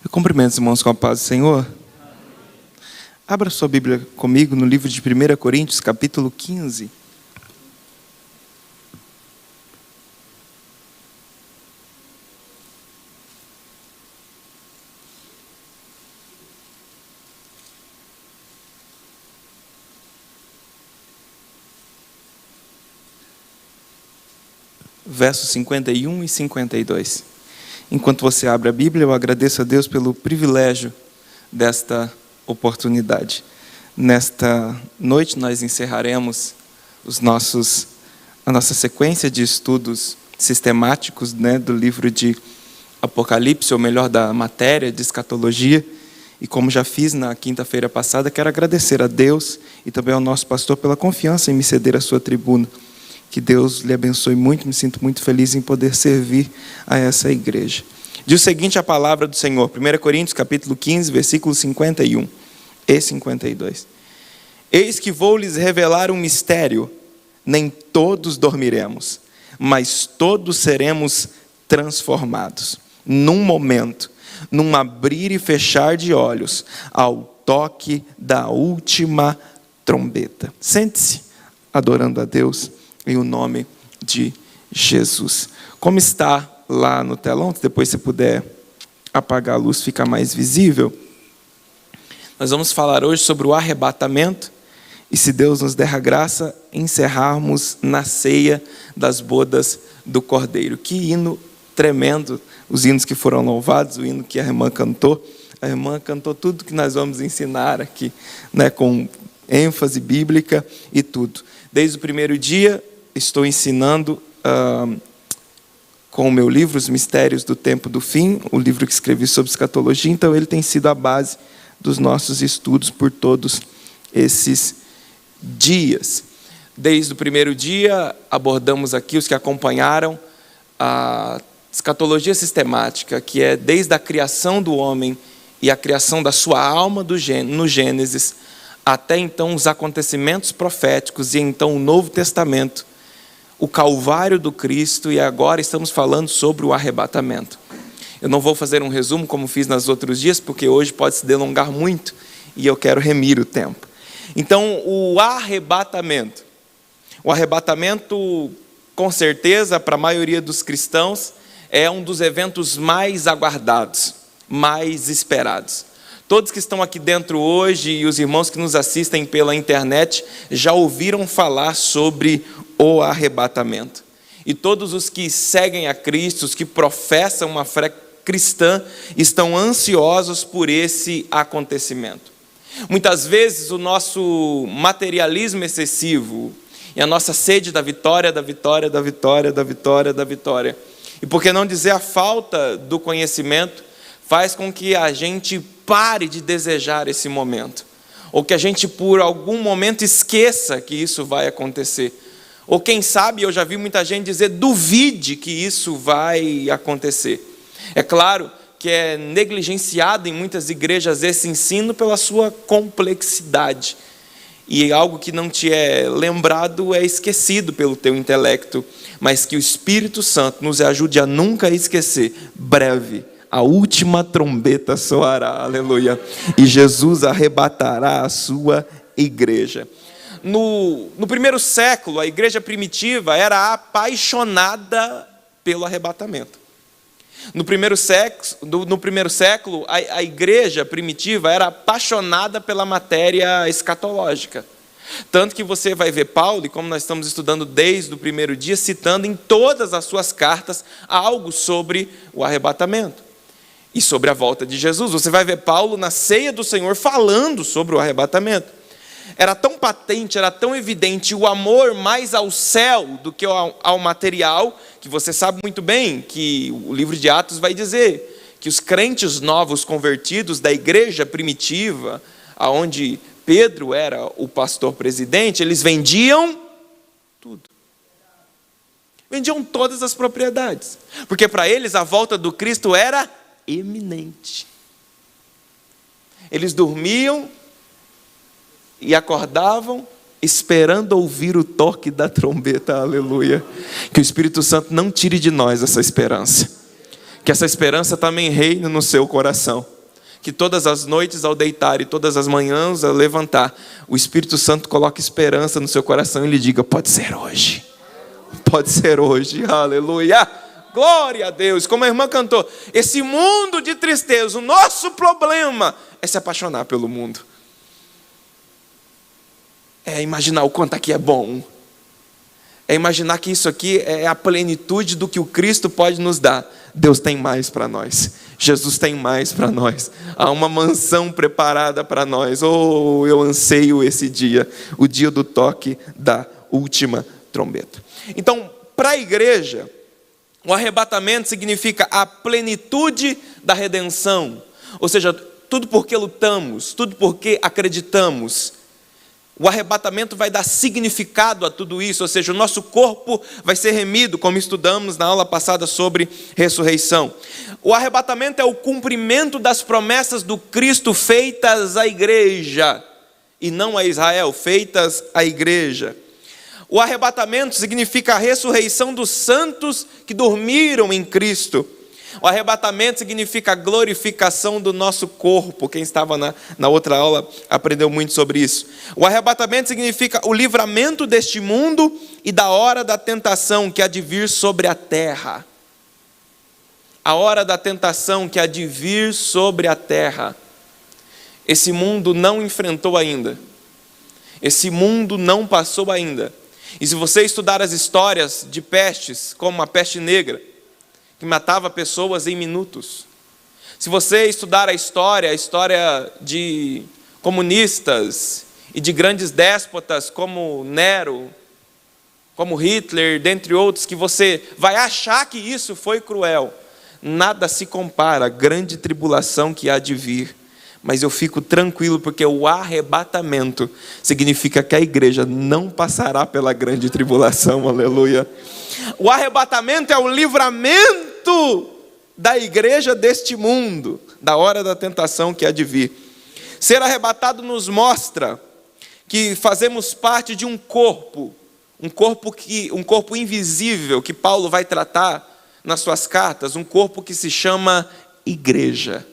Eu cumprimento os irmãos com a paz do Senhor. Abra sua Bíblia comigo no livro de 1 Coríntios, capítulo 15. Versos 51 e 52. Enquanto você abre a Bíblia, eu agradeço a Deus pelo privilégio desta oportunidade. Nesta noite nós encerraremos a nossa sequência de estudos sistemáticos, do livro de Apocalipse, ou melhor, da matéria de escatologia. E como já fiz na quinta-feira passada, quero agradecer a Deus e também ao nosso pastor pela confiança em me ceder a sua tribuna. Que Deus lhe abençoe muito, me sinto muito feliz em poder servir a essa igreja. Diz o seguinte a palavra do Senhor, 1 Coríntios capítulo 15, versículos 51 e 52. Eis que vou lhes revelar um mistério, nem todos dormiremos, mas todos seremos transformados, num momento, num abrir e fechar de olhos, ao toque da última trombeta. Sente-se, adorando a Deus, em o nome de Jesus. Como está lá no telão, se depois você puder apagar a luz, fica mais visível. Nós vamos falar hoje sobre o arrebatamento e, se Deus nos der a graça, encerrarmos na ceia das bodas do Cordeiro. Que hino tremendo, os hinos que foram louvados, o hino que a irmã cantou. A irmã cantou tudo que nós vamos ensinar aqui, com ênfase bíblica e tudo. Desde o primeiro dia, estou ensinando com o meu livro, Os Mistérios do Tempo do Fim, o livro que escrevi sobre escatologia, então ele tem sido a base dos nossos estudos por todos esses dias. Desde o primeiro dia, abordamos aqui, os que acompanharam, a escatologia sistemática, que é desde a criação do homem e a criação da sua alma no Gênesis, até então os acontecimentos proféticos e então o Novo Testamento, o Calvário do Cristo, e agora estamos falando sobre o arrebatamento. Eu não vou fazer um resumo como fiz nos outros dias, porque hoje pode se delongar muito e eu quero remir o tempo. Então, o arrebatamento, com certeza, para a maioria dos cristãos, é um dos eventos mais aguardados, mais esperados. Todos que estão aqui dentro hoje e os irmãos que nos assistem pela internet já ouviram falar sobre o arrebatamento. E todos os que seguem a Cristo, os que professam uma fé cristã, estão ansiosos por esse acontecimento. Muitas vezes o nosso materialismo excessivo e a nossa sede da vitória, e por que não dizer a falta do conhecimento, faz com que a gente pare de desejar esse momento. Ou que a gente, por algum momento, esqueça que isso vai acontecer. Ou quem sabe, eu já vi muita gente dizer, duvide que isso vai acontecer. É claro que é negligenciado em muitas igrejas esse ensino pela sua complexidade. E algo que não te é lembrado é esquecido pelo teu intelecto. Mas que o Espírito Santo nos ajude a nunca esquecer. Breve, a última trombeta soará, aleluia, e Jesus arrebatará a sua igreja. No primeiro século, a igreja primitiva era apaixonada pelo arrebatamento. No primeiro século, a igreja primitiva era apaixonada pela matéria escatológica. Tanto que você vai ver Paulo, e como nós estamos estudando desde o primeiro dia, citando em todas as suas cartas algo sobre o arrebatamento e sobre a volta de Jesus. Você vai ver Paulo na ceia do Senhor falando sobre o arrebatamento. Era tão patente, era tão evidente o amor mais ao céu do que ao material, que você sabe muito bem que o livro de Atos vai dizer que os crentes novos convertidos da igreja primitiva, aonde Pedro era o pastor presidente, eles vendiam tudo. Vendiam todas as propriedades. Porque para eles a volta do Cristo era iminente. Eles dormiam e acordavam esperando ouvir o toque da trombeta, aleluia. Que o Espírito Santo não tire de nós essa esperança. Que essa esperança também reine no seu coração. Que todas as noites ao deitar e todas as manhãs ao levantar, o Espírito Santo coloque esperança no seu coração e lhe diga: pode ser hoje. Pode ser hoje. Aleluia. Glória a Deus. Como a irmã cantou, esse mundo de tristeza, o nosso problema é se apaixonar pelo mundo. É imaginar o quanto aqui é bom. É imaginar que isso aqui é a plenitude do que o Cristo pode nos dar. Deus tem mais para nós. Jesus tem mais para nós. Há uma mansão preparada para nós. Oh, eu anseio esse dia, o dia do toque da última trombeta. Então, para a igreja, o arrebatamento significa a plenitude da redenção. Ou seja, tudo porque lutamos, tudo porque acreditamos. O arrebatamento vai dar significado a tudo isso, ou seja, o nosso corpo vai ser remido, como estudamos na aula passada sobre ressurreição. O arrebatamento é o cumprimento das promessas do Cristo feitas à igreja, e não a Israel, feitas à igreja. O arrebatamento significa a ressurreição dos santos que dormiram em Cristo. O arrebatamento significa a glorificação do nosso corpo. Quem estava na outra aula aprendeu muito sobre isso. O arrebatamento significa o livramento deste mundo e da hora da tentação que há de vir sobre a terra. A hora da tentação que há de vir sobre a terra. Esse mundo não enfrentou ainda. Esse mundo não passou ainda. E se você estudar as histórias de pestes, como a peste negra, que matava pessoas em minutos. Se você estudar a história de comunistas e de grandes déspotas como Nero, como Hitler, dentre outros, que você vai achar que isso foi cruel, nada se compara à grande tribulação que há de vir. Mas eu fico tranquilo porque o arrebatamento significa que a igreja não passará pela grande tribulação, aleluia. O arrebatamento é o livramento da igreja deste mundo, da hora da tentação que há de vir. Ser arrebatado nos mostra que fazemos parte de um corpo invisível que Paulo vai tratar nas suas cartas, um corpo que se chama igreja.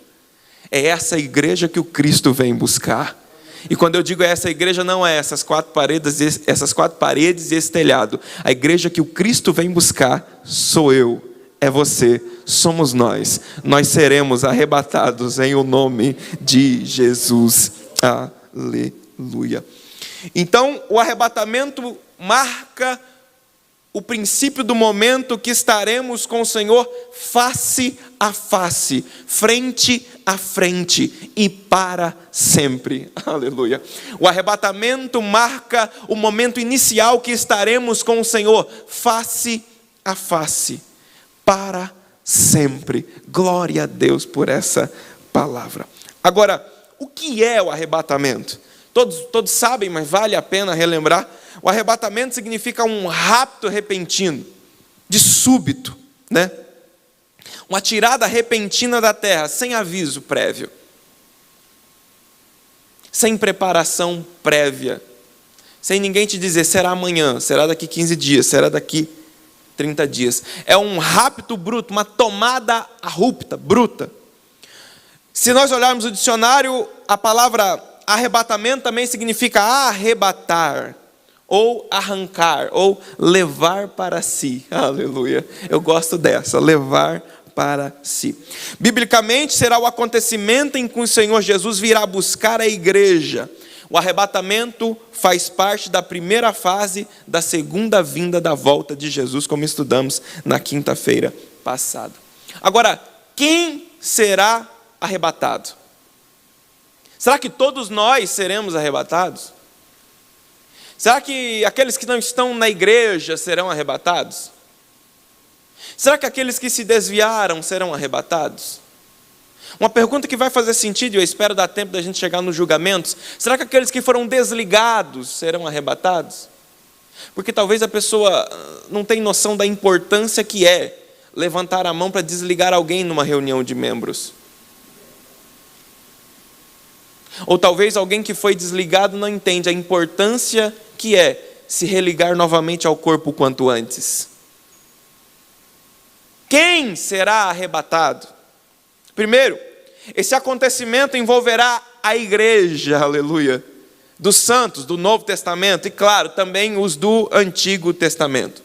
É essa igreja que o Cristo vem buscar. E quando eu digo essa igreja, não é essas quatro paredes e esse telhado. A igreja que o Cristo vem buscar sou eu, é você, somos nós. Nós seremos arrebatados em o nome de Jesus. Aleluia. Então, o arrebatamento marca o princípio do momento que estaremos com o Senhor face a face, frente a frente e para sempre. Aleluia. O arrebatamento marca o momento inicial que estaremos com o Senhor face a face, para sempre. Glória a Deus por essa palavra. Agora, o que é o arrebatamento? Todos sabem, mas vale a pena relembrar. O arrebatamento significa um rapto repentino, de súbito, né? Uma tirada repentina da terra, sem aviso prévio, sem preparação prévia, sem ninguém te dizer, será amanhã, será daqui 15 dias, será daqui 30 dias. É um rapto bruto, uma tomada abrupta, bruta. Se nós olharmos o dicionário, a palavra arrebatamento também significa arrebatar, ou arrancar, ou levar para si. Aleluia. Eu gosto dessa, levar para si. Biblicamente, será o acontecimento em que o Senhor Jesus virá buscar a igreja. O arrebatamento faz parte da primeira fase da segunda vinda da volta de Jesus, como estudamos na quinta-feira passada. Agora, quem será arrebatado? Será que todos nós seremos arrebatados? Será que aqueles que não estão na igreja serão arrebatados? Será que aqueles que se desviaram serão arrebatados? Uma pergunta que vai fazer sentido, e eu espero dar tempo da gente chegar nos julgamentos. Será que aqueles que foram desligados serão arrebatados? Porque talvez a pessoa não tenha noção da importância que é levantar a mão para desligar alguém numa reunião de membros. Ou talvez alguém que foi desligado não entende a importância que é se religar novamente ao corpo quanto antes. Quem será arrebatado? Primeiro, esse acontecimento envolverá a igreja, aleluia, dos santos do Novo Testamento e, claro, também os do Antigo Testamento.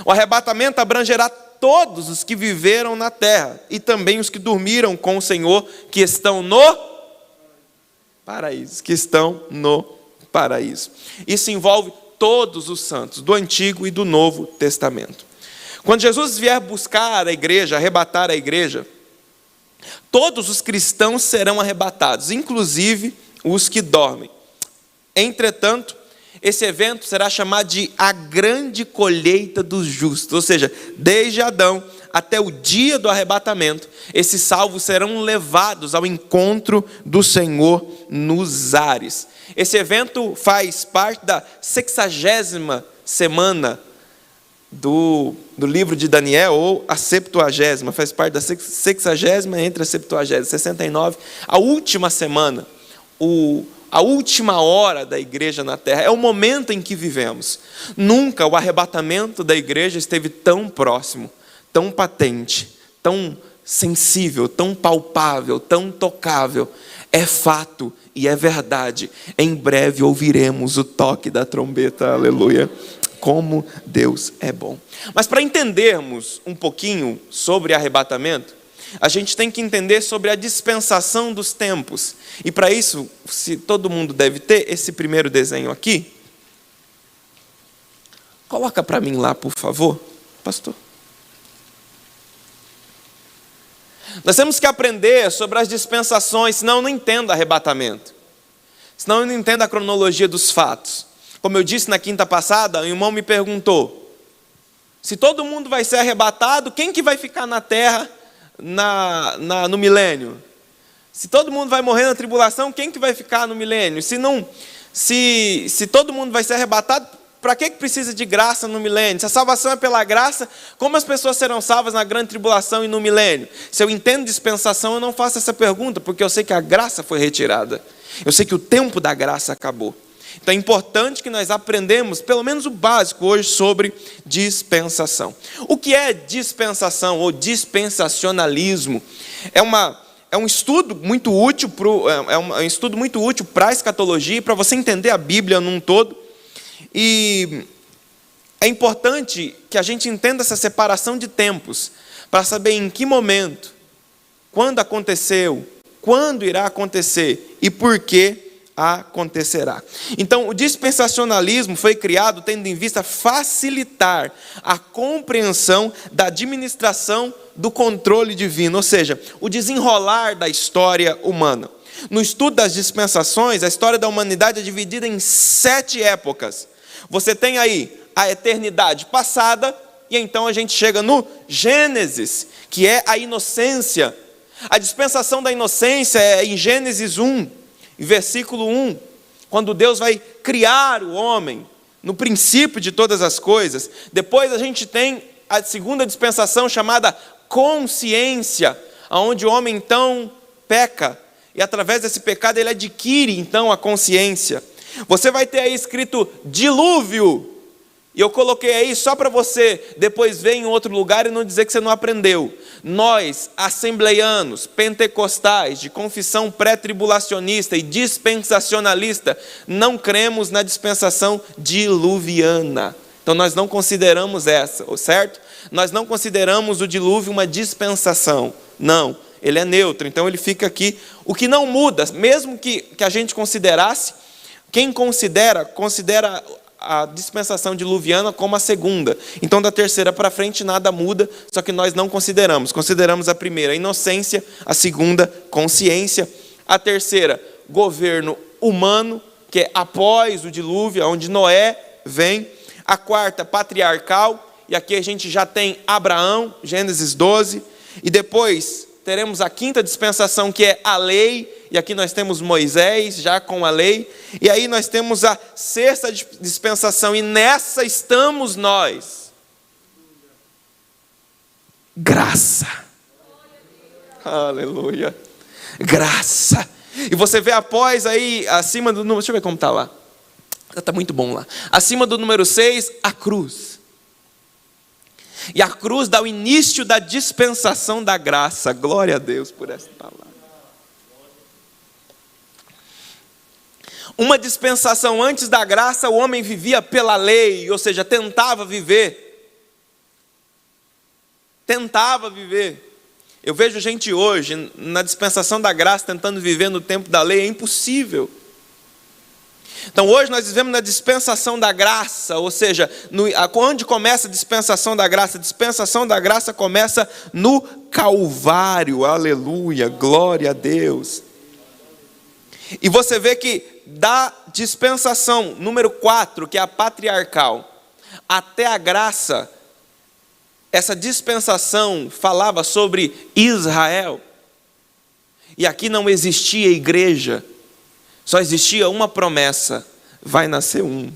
O arrebatamento abrangerá todos os que viveram na terra e também os que dormiram com o Senhor, que estão no paraíso, Isso envolve todos os santos, do Antigo e do Novo Testamento. Quando Jesus vier buscar a igreja, arrebatar a igreja, todos os cristãos serão arrebatados, inclusive os que dormem. Entretanto, esse evento será chamado de a grande colheita dos justos, ou seja, desde Adão até o dia do arrebatamento, esses salvos serão levados ao encontro do Senhor nos ares. Esse evento faz parte da 60ª semana do livro de Daniel, ou a 70ª, faz parte da 60ª entre a 70ª, 69, a última semana, a última hora da igreja na terra, é o momento em que vivemos. Nunca o arrebatamento da igreja esteve tão próximo, tão patente, tão sensível, tão palpável, tão tocável. É fato e é verdade. Em breve ouviremos o toque da trombeta, aleluia. Como Deus é bom. Mas para entendermos um pouquinho sobre arrebatamento, a gente tem que entender sobre a dispensação dos tempos. E para isso, se todo mundo deve ter esse primeiro desenho aqui. Coloca para mim lá, por favor, pastor. Nós temos que aprender sobre as dispensações, senão eu não entendo arrebatamento. Senão eu não entendo a cronologia dos fatos. Como eu disse na quinta passada, o irmão me perguntou: se todo mundo vai ser arrebatado, quem que vai ficar na terra no milênio? Se todo mundo vai morrer na tribulação, quem que vai ficar no milênio? Se todo mundo vai ser arrebatado, para que precisa de graça no milênio? Se a salvação é pela graça, como as pessoas serão salvas na grande tribulação e no milênio? Se eu entendo dispensação, eu não faço essa pergunta, porque eu sei que a graça foi retirada. Eu sei que o tempo da graça acabou. Então é importante que nós aprendamos, pelo menos o básico hoje, sobre dispensação. O que é dispensação ou dispensacionalismo? É um estudo muito útil para a escatologia e para você entender a Bíblia num todo. E é importante que a gente entenda essa separação de tempos, para saber em que momento, quando aconteceu, quando irá acontecer e por que acontecerá. Então, o dispensacionalismo foi criado tendo em vista facilitar a compreensão da administração do controle divino, ou seja, o desenrolar da história humana. No estudo das dispensações, a história da humanidade é dividida em 7 épocas. Você tem aí a eternidade passada, e então a gente chega no Gênesis, que é a inocência. A dispensação da inocência é em Gênesis 1, versículo 1, quando Deus vai criar o homem, no princípio de todas as coisas. Depois a gente tem a segunda dispensação chamada consciência, onde o homem então peca, e através desse pecado ele adquire então a consciência. Você vai ter aí escrito dilúvio, e eu coloquei aí só para você depois ver em outro lugar e não dizer que você não aprendeu. Nós, assembleianos, pentecostais, de confissão pré-tribulacionista e dispensacionalista, não cremos na dispensação diluviana. Então nós não consideramos essa, certo? Nós não consideramos o dilúvio uma dispensação. Não, ele é neutro, então ele fica aqui. O que não muda, mesmo que a gente considerasse, quem considera a dispensação diluviana como a segunda. Então, da terceira para frente, nada muda, só que nós não consideramos. Consideramos a primeira, a inocência, a segunda, consciência, a terceira, governo humano, que é após o dilúvio, onde Noé vem, a quarta, patriarcal, e aqui a gente já tem Abraão, Gênesis 12, e depois teremos a quinta dispensação, que é a lei, e aqui nós temos Moisés, já com a lei, e aí nós temos a sexta dispensação, e nessa estamos nós. Graça. Aleluia. Graça. E você vê após aí, acima do número, deixa eu ver como está lá. Está muito bom lá. Acima do número 6, a cruz. E a cruz dá o início da dispensação da graça. Glória a Deus por essa palavra. Uma dispensação antes da graça, o homem vivia pela lei, ou seja, tentava viver. Tentava viver. Eu vejo gente hoje, na dispensação da graça, tentando viver no tempo da lei, é impossível. Então hoje nós vivemos na dispensação da graça, ou seja, onde começa a dispensação da graça? A dispensação da graça começa no Calvário, aleluia, glória a Deus. E você vê que da dispensação número 4, que é a patriarcal, até a graça, essa dispensação falava sobre Israel. E aqui não existia igreja, só existia uma promessa: vai nascer um.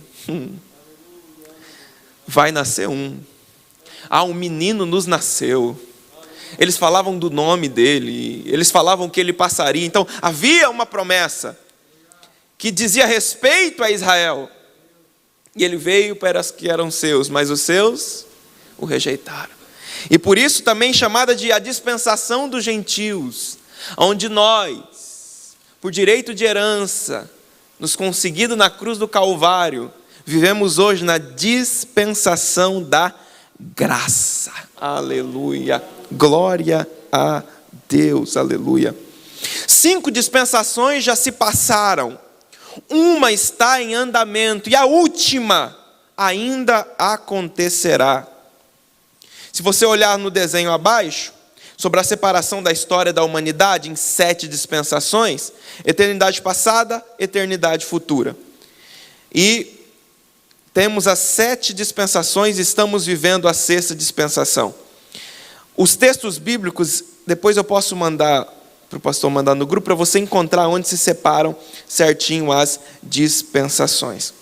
Vai nascer um. Um menino nos nasceu. Eles falavam do nome dele, eles falavam que ele passaria. Então havia uma promessa que dizia respeito a Israel. E ele veio para os que eram seus, mas os seus o rejeitaram. E por isso também chamada de a dispensação dos gentios, onde nós, por direito de herança, nos conseguido na cruz do Calvário, vivemos hoje na dispensação da graça. Aleluia. Glória a Deus. Aleluia. 5 dispensações já se passaram. Uma está em andamento e a última ainda acontecerá. Se você olhar no desenho abaixo, sobre a separação da história da humanidade em 7 dispensações, eternidade passada, eternidade futura. E temos as 7 dispensações e estamos vivendo a 6ª dispensação. Os textos bíblicos, depois eu posso mandar para o pastor mandar no grupo, para você encontrar onde se separam certinho as dispensações.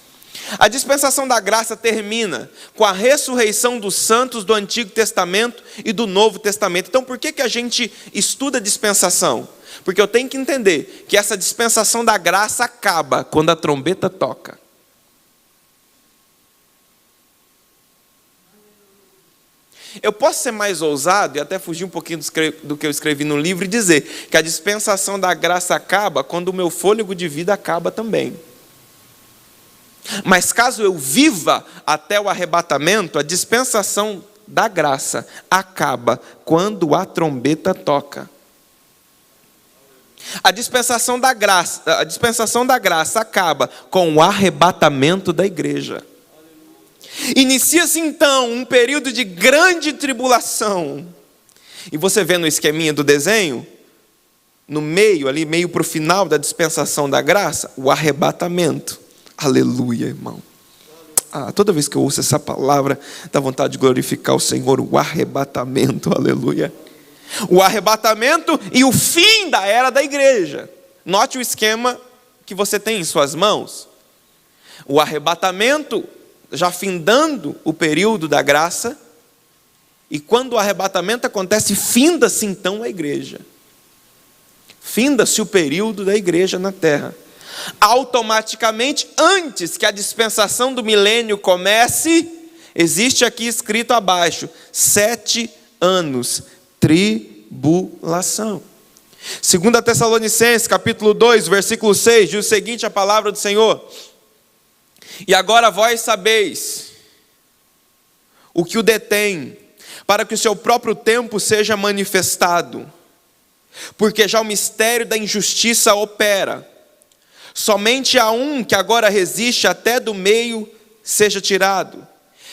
A dispensação da graça termina com a ressurreição dos santos do Antigo Testamento e do Novo Testamento. Então, por que a gente estuda dispensação? Porque eu tenho que entender que essa dispensação da graça acaba quando a trombeta toca. Eu posso ser mais ousado e até fugir um pouquinho do que eu escrevi no livro e dizer que a dispensação da graça acaba quando o meu fôlego de vida acaba também. Mas caso eu viva até o arrebatamento, a dispensação da graça acaba quando a trombeta toca. A dispensação da graça acaba com o arrebatamento da igreja. Inicia-se então um período de grande tribulação. E você vê no esqueminha do desenho, no meio, ali meio para o final da dispensação da graça, o arrebatamento. Aleluia, irmão. Toda vez que eu ouço essa palavra, dá vontade de glorificar o Senhor, o arrebatamento, aleluia. O arrebatamento e o fim da era da igreja. Note o esquema que você tem em suas mãos. O arrebatamento, já findando o período da graça, e quando o arrebatamento acontece, finda-se então a igreja. Finda-se o período da igreja na terra. Automaticamente, antes que a dispensação do milênio comece, existe aqui escrito abaixo, 7 anos, tribulação. 2 Tessalonicenses, capítulo 2, versículo 6, diz o seguinte, a palavra do Senhor: e agora vós sabeis o que o detém, para que o seu próprio tempo seja manifestado, porque já o mistério da injustiça opera. Somente há um que agora resiste até do meio seja tirado,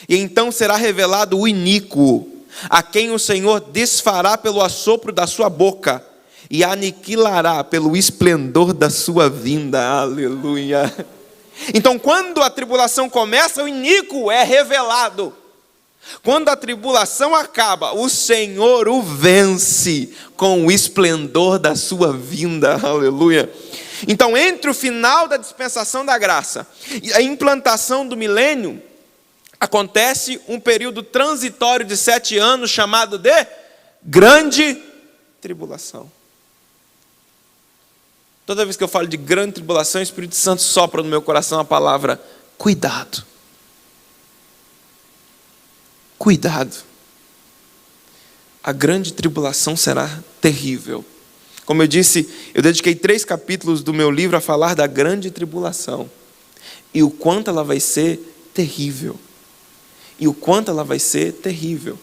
e então será revelado o iníquo, a quem o Senhor desfará pelo assopro da sua boca, e aniquilará pelo esplendor da sua vinda. Aleluia. Então, quando a tribulação começa, o iníquo é revelado. Quando a tribulação acaba, o Senhor o vence com o esplendor da sua vinda. Aleluia. Então, entre o final da dispensação da graça e a implantação do milênio, acontece um período transitório de 7 anos, chamado de grande tribulação. Toda vez que eu falo de grande tribulação, o Espírito Santo sopra no meu coração a palavra cuidado. Cuidado. a grande tribulação será terrível. Como eu disse, eu dediquei 3 capítulos do meu livro a falar da grande tribulação. E o quanto ela vai ser terrível. E o quanto ela vai ser terrível.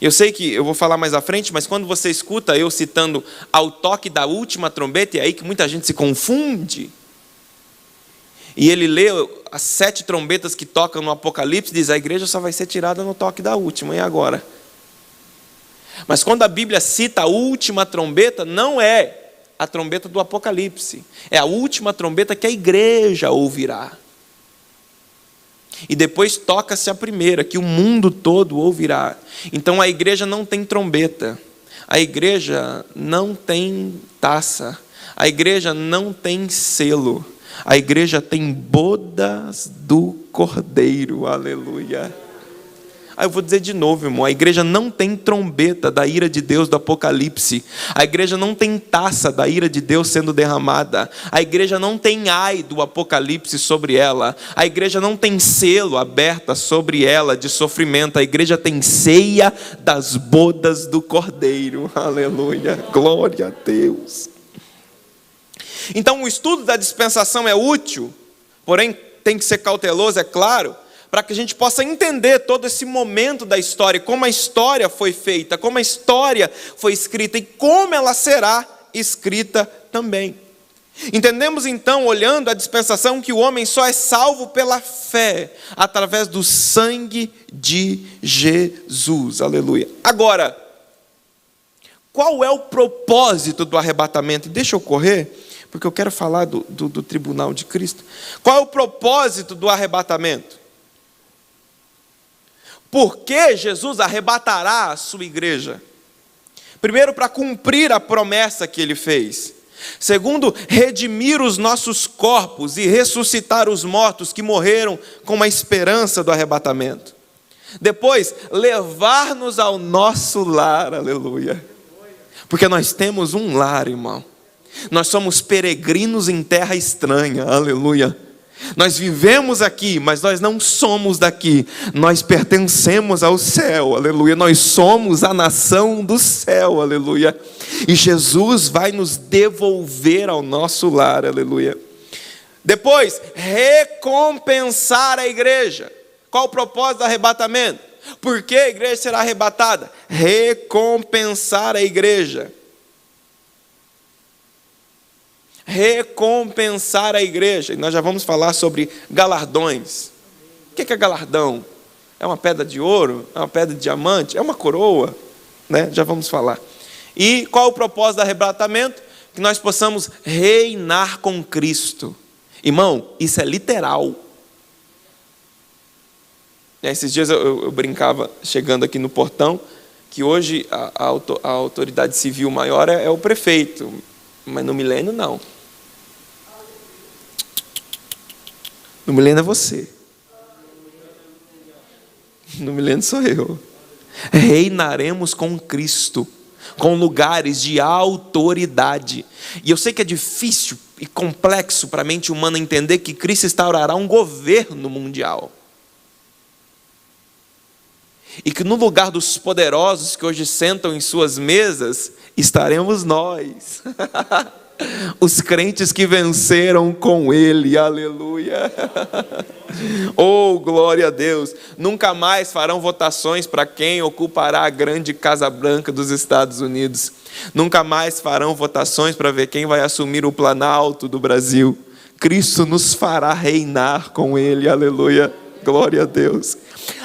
Eu sei que eu vou falar mais à frente, mas quando você escuta eu citando ao toque da última trombeta, é aí que muita gente se confunde. E ele lê as 7 trombetas que tocam no Apocalipse, diz: a igreja só vai ser tirada no toque da última, e agora? Mas quando a Bíblia cita a última trombeta, não é a trombeta do Apocalipse. É a última trombeta que a igreja ouvirá. E depois toca-se a primeira, que o mundo todo ouvirá. Então a igreja não tem trombeta. A igreja não tem taça. A igreja não tem selo. A igreja tem bodas do Cordeiro. Aleluia. Eu vou dizer de novo, irmão, a igreja não tem trombeta da ira de Deus do Apocalipse. A igreja não tem taça da ira de Deus sendo derramada. A igreja não tem ai do Apocalipse sobre ela. A igreja não tem selo aberta sobre ela de sofrimento. A igreja tem ceia das bodas do Cordeiro. Aleluia, glória a Deus. Então o estudo da dispensação é útil, porém tem que ser cauteloso, é claro, para que a gente possa entender todo esse momento da história, como a história foi feita, como a história foi escrita e como ela será escrita também. Entendemos então, olhando a dispensação, que o homem só é salvo pela fé, através do sangue de Jesus. Aleluia. Agora, qual é o propósito do arrebatamento? Deixa eu correr, porque eu quero falar do tribunal de Cristo. Qual é o propósito do arrebatamento? Por que Jesus arrebatará a sua igreja? Primeiro, para cumprir a promessa que ele fez. Segundo, redimir os nossos corpos e ressuscitar os mortos que morreram com a esperança do arrebatamento. Depois, levar-nos ao nosso lar, aleluia. Porque nós temos um lar, irmão. Nós somos peregrinos em terra estranha, aleluia. Nós vivemos aqui, mas nós não somos daqui. Nós pertencemos ao céu, aleluia. Nós somos a nação do céu, aleluia. E Jesus vai nos devolver ao nosso lar, aleluia. Depois, recompensar a igreja. Qual o propósito do arrebatamento? Por que a igreja será arrebatada? Recompensar a igreja. Recompensar a igreja. E nós já vamos falar sobre galardões. O que é galardão? É uma pedra de ouro? É uma pedra de diamante? É uma coroa? Né? Já vamos falar. E qual o propósito do arrebatamento? Que nós possamos reinar com Cristo. Irmão, isso é literal. Esses dias eu brincava, chegando aqui no portão, que hoje a autoridade civil maior é o prefeito. Mas no milênio não. No milênio é você. No milênio sou eu. Reinaremos com Cristo, com lugares de autoridade. E eu sei que é difícil e complexo para a mente humana entender que Cristo instaurará um governo mundial. E que no lugar dos poderosos que hoje sentam em suas mesas, estaremos nós. Os crentes que venceram com Ele, aleluia. Oh, glória a Deus. Nunca mais farão votações para quem ocupará a grande Casa Branca dos Estados Unidos. Nunca mais farão votações para ver quem vai assumir o Planalto do Brasil. Cristo nos fará reinar com Ele, aleluia. Glória a Deus.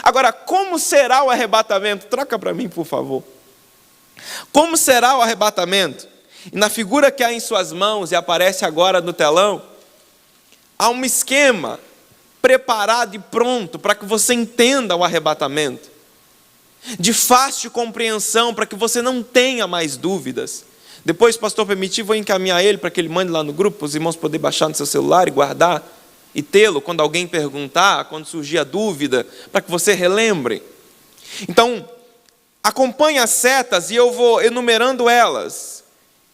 Agora, como será o arrebatamento? Troca para mim, por favor. Como será o arrebatamento? E na figura que há em suas mãos e aparece agora no telão, há um esquema preparado e pronto para que você entenda o arrebatamento. De fácil compreensão, para que você não tenha mais dúvidas. Depois, se o pastor permitir, vou encaminhar ele para que ele mande lá no grupo, para os irmãos poderem baixar no seu celular e guardar. E tê-lo quando alguém perguntar, quando surgir a dúvida, para que você relembre. Então, acompanhe as setas e eu vou enumerando elas.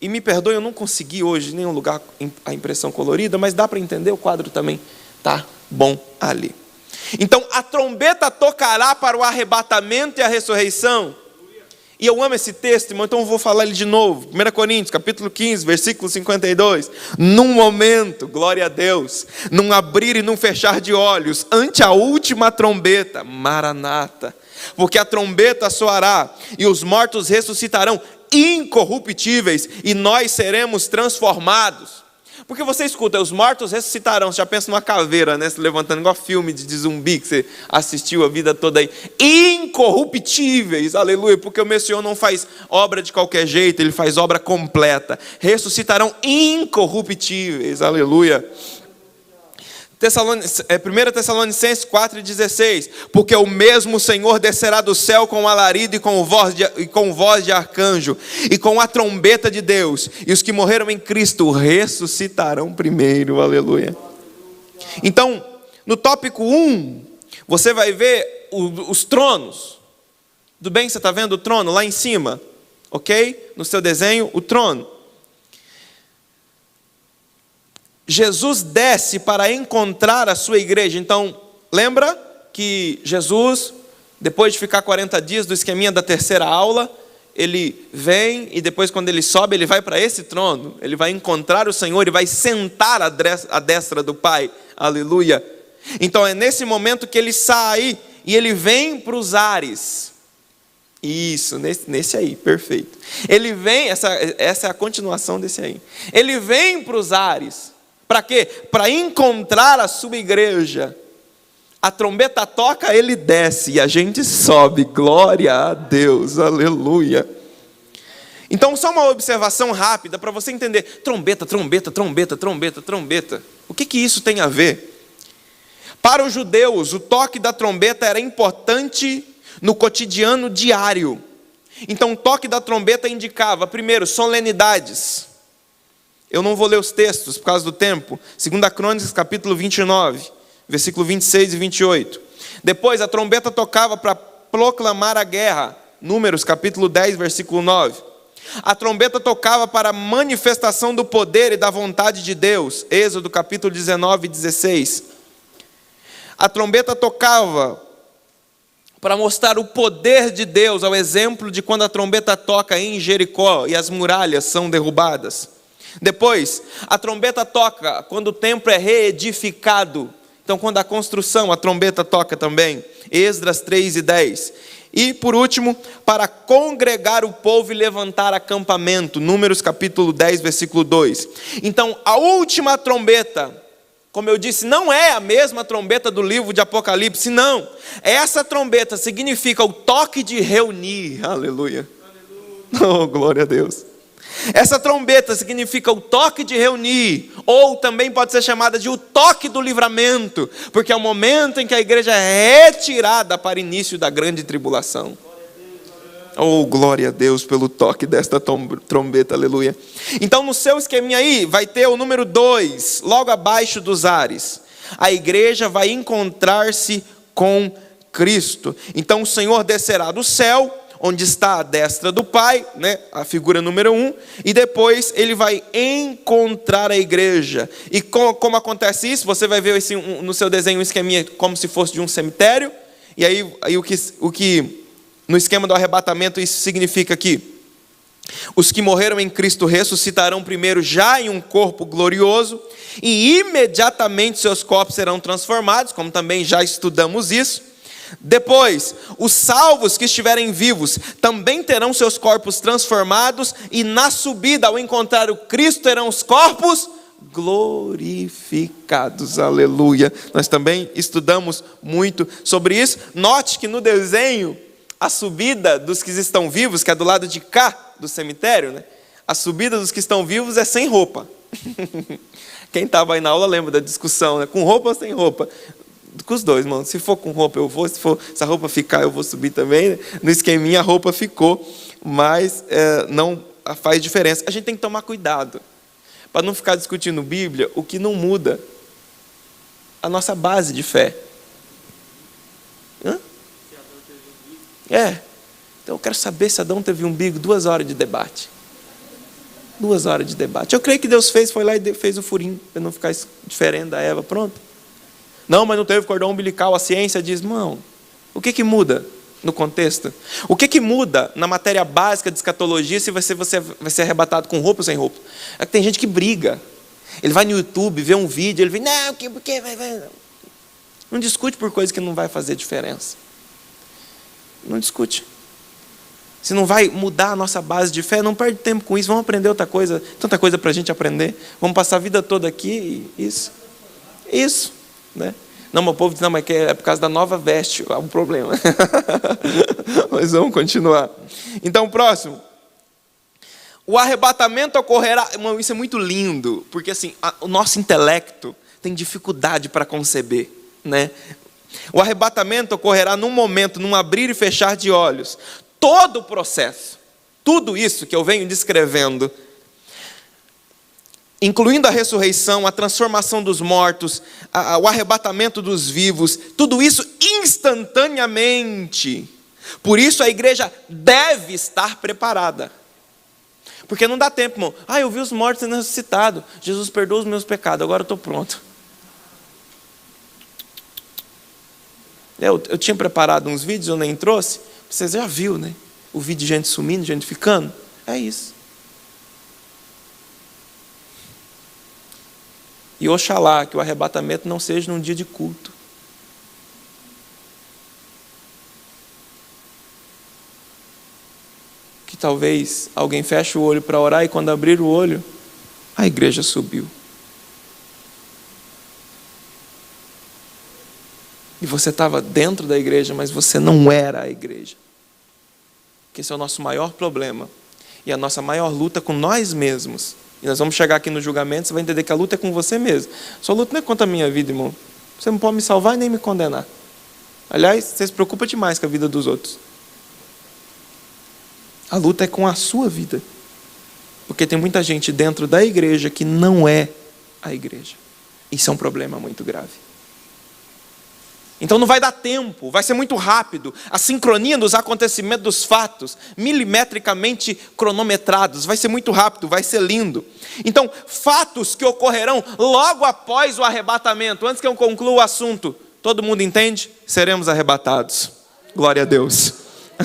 E me perdoe, eu não consegui hoje em nenhum lugar a impressão colorida, mas dá para entender, o quadro também está bom ali. Então, a trombeta tocará para o arrebatamento e a ressurreição. E eu amo esse texto, irmão, então eu vou falar ele de novo. 1 Coríntios, capítulo 15, versículo 52. Num momento, glória a Deus, num abrir e num fechar de olhos, ante a última trombeta, Maranata, porque a trombeta soará e os mortos ressuscitarão incorruptíveis e nós seremos transformados. Porque você escuta, os mortos ressuscitarão, você já pensa numa caveira, né, se levantando igual filme de zumbi que você assistiu a vida toda aí. Incorruptíveis, aleluia, porque o meu Senhor não faz obra de qualquer jeito, Ele faz obra completa. Ressuscitarão incorruptíveis, aleluia. 1 Tessalonicenses 4,16, porque o mesmo Senhor descerá do céu com alarido e com voz de arcanjo, e com a trombeta de Deus, e os que morreram em Cristo ressuscitarão primeiro, aleluia. Então, no tópico 1, você vai ver os tronos. Tudo bem? Você está vendo o trono lá em cima? Ok? No seu desenho, o trono. Jesus desce para encontrar a sua igreja. Então, lembra que Jesus, depois de ficar 40 dias do esqueminha da terceira aula, ele vem e depois quando ele sobe, ele vai para esse trono. Ele vai encontrar o Senhor e vai sentar à destra do Pai. Aleluia. Então é nesse momento que ele sai e ele vem para os ares. Isso, nesse aí, perfeito. Ele vem, essa é a continuação desse aí. Ele vem para os ares. Para quê? Para encontrar a sua igreja. A trombeta toca, ele desce e a gente sobe. Glória a Deus, aleluia. Então, só uma observação rápida para você entender. Trombeta, trombeta, trombeta, trombeta, trombeta. O que isso tem a ver? Para os judeus, o toque da trombeta era importante no cotidiano diário. Então, o toque da trombeta indicava, primeiro, solenidades. Eu não vou ler os textos por causa do tempo. 2 Crônicas, capítulo 29, versículo 26 e 28. Depois, a trombeta tocava para proclamar a guerra. Números, capítulo 10, versículo 9. A trombeta tocava para a manifestação do poder e da vontade de Deus. Êxodo, capítulo 19 e 16. A trombeta tocava para mostrar o poder de Deus, ao exemplo de quando a trombeta toca em Jericó e as muralhas são derrubadas. Depois, a trombeta toca quando o templo é reedificado. Então, quando a construção, a trombeta toca também. Esdras 3 e 10. E, por último, para congregar o povo e levantar acampamento. Números capítulo 10, versículo 2. Então, a última trombeta, como eu disse, não é a mesma trombeta do livro de Apocalipse, não. Essa trombeta significa o toque de reunir. Aleluia. Oh, glória a Deus. Essa trombeta significa o toque de reunir, ou também pode ser chamada de o toque do livramento, porque é o momento em que a igreja é retirada para o início da grande tribulação. Oh, glória a Deus pelo toque desta trombeta, aleluia. Então no seu esqueminha aí, vai ter o número 2, logo abaixo dos ares. A igreja vai encontrar-se com Cristo. Então o Senhor descerá do céu, onde está a destra do Pai, né, a figura número 1, e depois ele vai encontrar a igreja. E como acontece isso? Você vai ver no seu desenho um esqueminha como se fosse de um cemitério, e aí o que no esquema do arrebatamento isso significa que os que morreram em Cristo ressuscitarão primeiro já em um corpo glorioso, e imediatamente seus corpos serão transformados, como também já estudamos isso. Depois, os salvos que estiverem vivos também terão seus corpos transformados, e na subida, ao encontrar o Cristo, terão os corpos glorificados, aleluia. Nós também estudamos muito sobre isso. Note que no desenho, a subida dos que estão vivos, que é do lado de cá do cemitério, né? A subida dos que estão vivos é sem roupa. Quem estava aí na aula lembra da discussão, né? Com roupa ou sem roupa? Com os dois, irmão. Se for com roupa eu vou, se a roupa ficar eu vou subir também. No esqueminha a roupa ficou, mas não faz diferença. A gente tem que tomar cuidado para não ficar discutindo Bíblia o que não muda a nossa base de fé. Então eu quero saber se Adão teve umbigo. 2 horas de debate. 2 horas de debate. Eu creio que Deus foi lá e fez o furinho para não ficar diferente da Eva. Pronto. Não, mas não teve cordão umbilical. A ciência diz, não. O que muda? no contexto? O que muda na matéria básica de escatologia se você vai ser arrebatado com roupa ou sem roupa? É que tem gente que briga. Ele vai no YouTube, vê um vídeo, ele vem, não, porque vai. Não discute por coisa que não vai fazer diferença. Não discute. Se não vai mudar a nossa base de fé, não perde tempo com isso. Vamos aprender outra coisa, tanta coisa para a gente aprender. Vamos passar a vida toda aqui e isso. Né? Não, meu povo diz, não, mas é por causa da nova veste, há um problema. Mas vamos continuar. Então, próximo. O arrebatamento ocorrerá. Isso é muito lindo, porque assim, o nosso intelecto tem dificuldade para conceber. Né? O arrebatamento ocorrerá num momento, num abrir e fechar de olhos. Todo o processo, tudo isso que eu venho descrevendo, incluindo a ressurreição, a transformação dos mortos, o arrebatamento dos vivos, tudo isso instantaneamente. Por isso a igreja deve estar preparada. Porque não dá tempo, irmão. Eu vi os mortos sendo ressuscitados. Jesus perdoa os meus pecados, agora eu estou pronto. Eu tinha preparado uns vídeos, eu nem trouxe. Você já viu, né? O vídeo de gente sumindo, gente ficando. É isso. E oxalá que o arrebatamento não seja num dia de culto. Que talvez alguém feche o olho para orar e quando abrir o olho, a igreja subiu. E você estava dentro da igreja, mas você não era a igreja. Que esse é o nosso maior problema. E a nossa maior luta com nós mesmos. E nós vamos chegar aqui no julgamento, você vai entender que a luta é com você mesmo. Sua luta não é contra a minha vida, irmão. Você não pode me salvar e nem me condenar. Aliás, você se preocupa demais com a vida dos outros. A luta é com a sua vida. Porque tem muita gente dentro da igreja que não é a igreja. Isso é um problema muito grave. Então não vai dar tempo, vai ser muito rápido. A sincronia dos acontecimentos, dos fatos, milimetricamente cronometrados, vai ser muito rápido, vai ser lindo. Então, fatos que ocorrerão logo após o arrebatamento. Antes que eu conclua o assunto, todo mundo entende? Seremos arrebatados. Glória a Deus.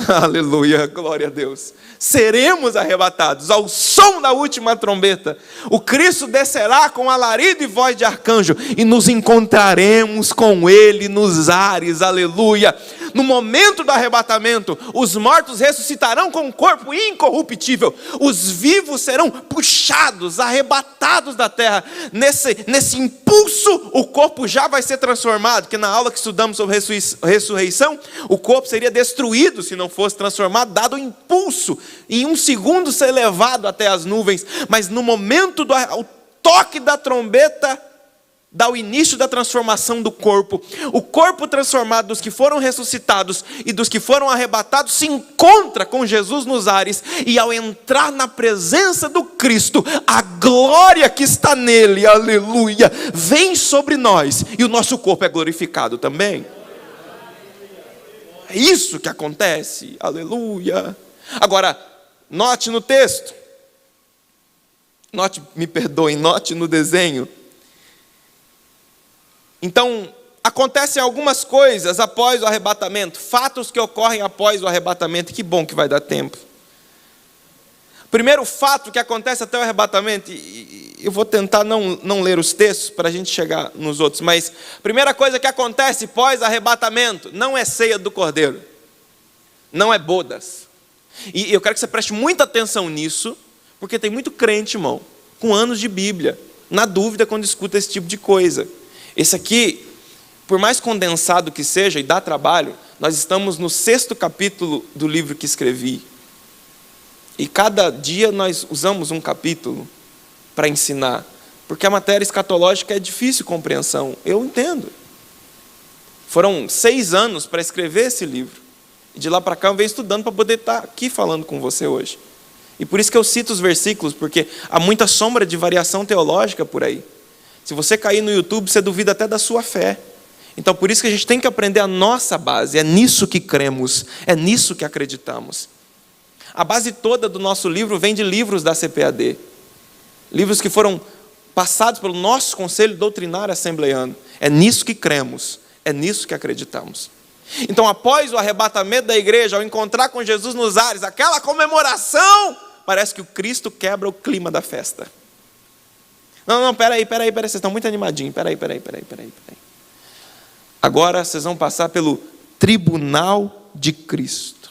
Aleluia, glória a Deus. Seremos arrebatados ao som da última trombeta. O Cristo descerá com alarido e voz de arcanjo e nos encontraremos com Ele nos ares. Aleluia. No momento do arrebatamento, os mortos ressuscitarão com um corpo incorruptível. Os vivos serão puxados, arrebatados da terra. Nesse impulso, o corpo já vai ser transformado. Porque na aula que estudamos sobre ressurreição, o corpo seria destruído se não fosse transformado, dado o impulso. Em um segundo ser levado até as nuvens. Mas no momento do toque da trombeta, dá o início da transformação do corpo. O corpo transformado dos que foram ressuscitados e dos que foram arrebatados se encontra com Jesus nos ares. E ao entrar na presença do Cristo, a glória que está nele, aleluia, vem sobre nós. E o nosso corpo é glorificado também. É isso que acontece, aleluia. Agora, note no texto. Note no desenho. Então, acontecem algumas coisas após o arrebatamento, fatos que ocorrem após o arrebatamento, que bom que vai dar tempo. Primeiro fato que acontece até o arrebatamento, e eu vou tentar não ler os textos para a gente chegar nos outros, mas primeira coisa que acontece pós-arrebatamento, não é ceia do Cordeiro, não é bodas. E eu quero que você preste muita atenção nisso, porque tem muito crente, irmão, com anos de Bíblia, na dúvida quando escuta esse tipo de coisa. Esse aqui, por mais condensado que seja e dá trabalho, nós estamos no 6º capítulo do livro que escrevi. E cada dia nós usamos um capítulo para ensinar, porque a matéria escatológica é difícil de compreensão, eu entendo. Foram 6 anos para escrever esse livro. E de lá para cá eu venho estudando para poder estar aqui falando com você hoje. E por isso que eu cito os versículos, porque há muita sombra de variação teológica por aí. Se você cair no YouTube, você duvida até da sua fé. Então por isso que a gente tem que aprender a nossa base. É nisso que cremos, é nisso que acreditamos. A base toda do nosso livro vem de livros da CPAD. Livros que foram passados pelo nosso Conselho Doutrinário Assembleiano. É nisso que cremos, é nisso que acreditamos. Então, após o arrebatamento da igreja, ao encontrar com Jesus nos ares, aquela comemoração, parece que o Cristo quebra o clima da festa. Não, peraí, vocês estão muito animadinhos, peraí. Agora vocês vão passar pelo tribunal de Cristo.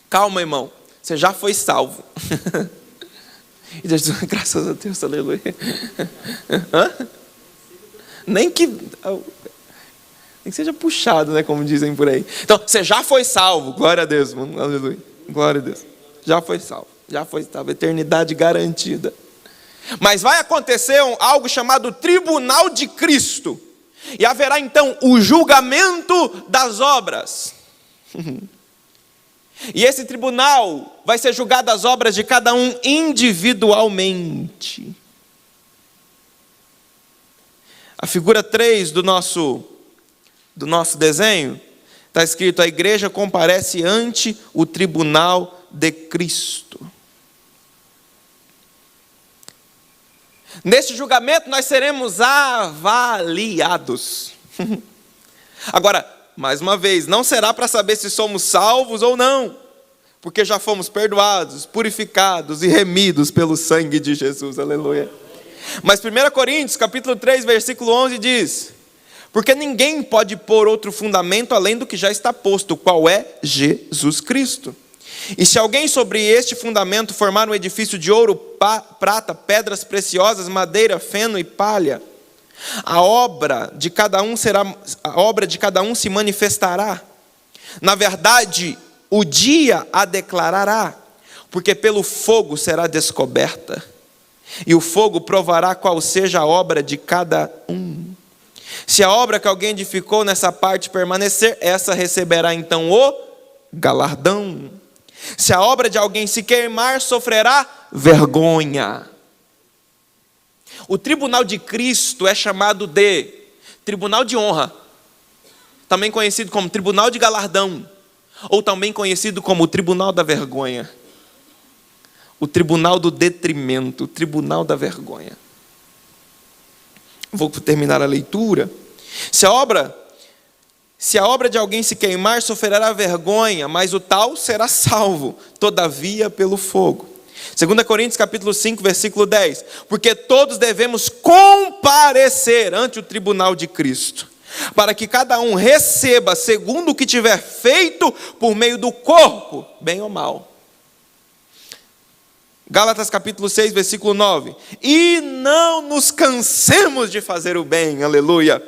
Calma, irmão, você já foi salvo. E Jesus, graças a Deus, aleluia. Nem que seja puxado, né, como dizem por aí. Então, você já foi salvo, glória a Deus, mano, aleluia, glória a Deus. Já foi salvo, eternidade garantida. Mas vai acontecer algo chamado tribunal de Cristo. E haverá então o julgamento das obras. E esse tribunal vai ser julgado as obras de cada um individualmente. A figura 3 do nosso desenho, está escrito: a igreja comparece ante o tribunal de Cristo. Neste julgamento nós seremos avaliados. Agora, mais uma vez, não será para saber se somos salvos ou não, porque já fomos perdoados, purificados e remidos pelo sangue de Jesus, aleluia. Mas 1 Coríntios, capítulo 3, versículo 11 diz: porque ninguém pode pôr outro fundamento além do que já está posto, qual é Jesus Cristo. E se alguém sobre este fundamento formar um edifício de ouro, prata, pedras preciosas, madeira, feno e palha, a obra de cada um se manifestará. Na verdade, o dia a declarará, porque pelo fogo será descoberta, e o fogo provará qual seja a obra de cada um. Se a obra que alguém edificou nessa parte permanecer, essa receberá então o galardão. Se a obra de alguém se queimar, sofrerá vergonha. O tribunal de Cristo é chamado de tribunal de honra, também conhecido como tribunal de galardão, ou também conhecido como o tribunal da vergonha. O tribunal do detrimento, o tribunal da vergonha. Vou terminar a leitura. Se a obra de alguém se queimar, sofrerá vergonha, mas o tal será salvo, todavia pelo fogo. 2 Coríntios capítulo 5, versículo 10. Porque todos devemos comparecer ante o tribunal de Cristo, para que cada um receba segundo o que tiver feito por meio do corpo, bem ou mal. Gálatas capítulo 6, versículo 9. E não nos cansemos de fazer o bem, aleluia,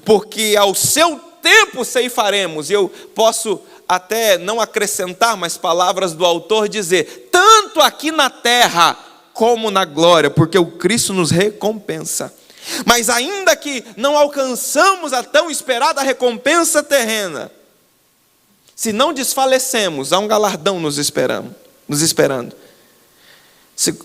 porque ao seu tempo ceifaremos. E eu posso até não acrescentar, mas palavras do autor dizer, tanto aqui na terra como na glória, porque o Cristo nos recompensa. Mas ainda que não alcançamos a tão esperada recompensa terrena, se não desfalecemos, há um galardão nos esperando.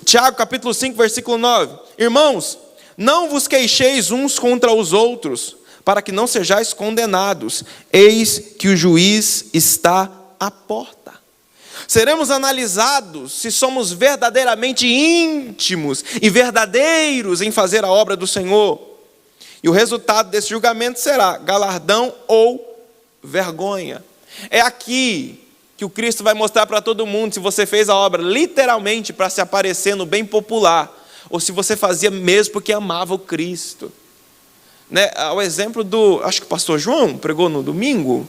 Tiago capítulo 5, versículo 9. Irmãos, não vos queixeis uns contra os outros, para que não sejais condenados. Eis que o juiz está à porta. Seremos analisados se somos verdadeiramente íntimos e verdadeiros em fazer a obra do Senhor. E o resultado desse julgamento será galardão ou vergonha. É aqui que o Cristo vai mostrar para todo mundo se você fez a obra literalmente para se aparecer no bem popular, ou se você fazia mesmo porque amava o Cristo. O exemplo acho que o pastor João pregou no domingo,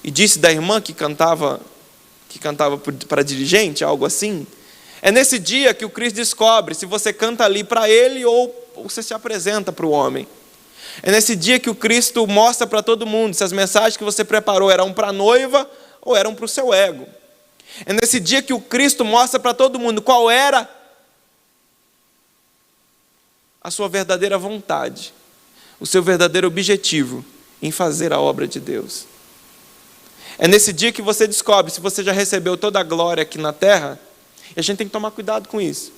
e disse da irmã que cantava para dirigente, algo assim. É nesse dia que o Cristo descobre se você canta ali para ele ou você se apresenta para o homem. É nesse dia que o Cristo mostra para todo mundo se as mensagens que você preparou eram para a noiva ou eram para o seu ego. É nesse dia que o Cristo mostra para todo mundo qual era a sua verdadeira vontade, o seu verdadeiro objetivo em fazer a obra de Deus. É nesse dia que você descobre se você já recebeu toda a glória aqui na terra, e a gente tem que tomar cuidado com isso,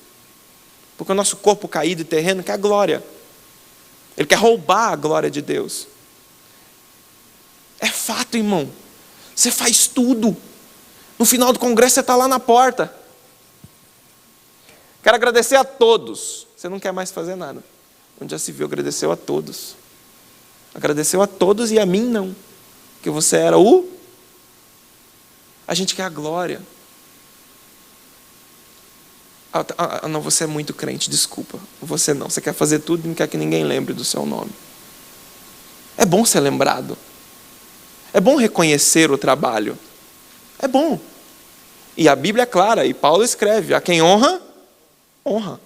porque o nosso corpo caído e terreno quer a glória, ele quer roubar a glória de Deus. É fato, irmão. Você faz tudo. No final do congresso você está lá na porta. Quero agradecer a todos. Você não quer mais fazer nada. Onde já se viu, agradeceu a todos. Agradeceu a todos e a mim não. Porque você era A gente quer a glória. Não, você é muito crente, desculpa. Você não. Você quer fazer tudo e não quer que ninguém lembre do seu nome. É bom ser lembrado. É bom reconhecer o trabalho. É bom. E a Bíblia é clara, e Paulo escreve: a quem honra, honra.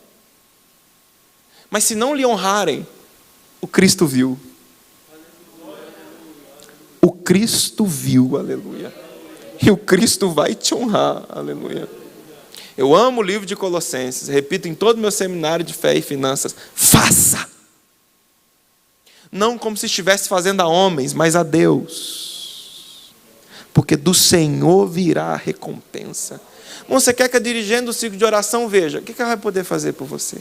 Mas se não lhe honrarem, o Cristo viu. O Cristo viu, aleluia. E o Cristo vai te honrar, aleluia. Eu amo o livro de Colossenses, repito em todo o meu seminário de fé e finanças: faça. Não como se estivesse fazendo a homens, mas a Deus. Porque do Senhor virá a recompensa. Bom, você quer que a dirigente do ciclo de oração veja, o que ela vai poder fazer por você?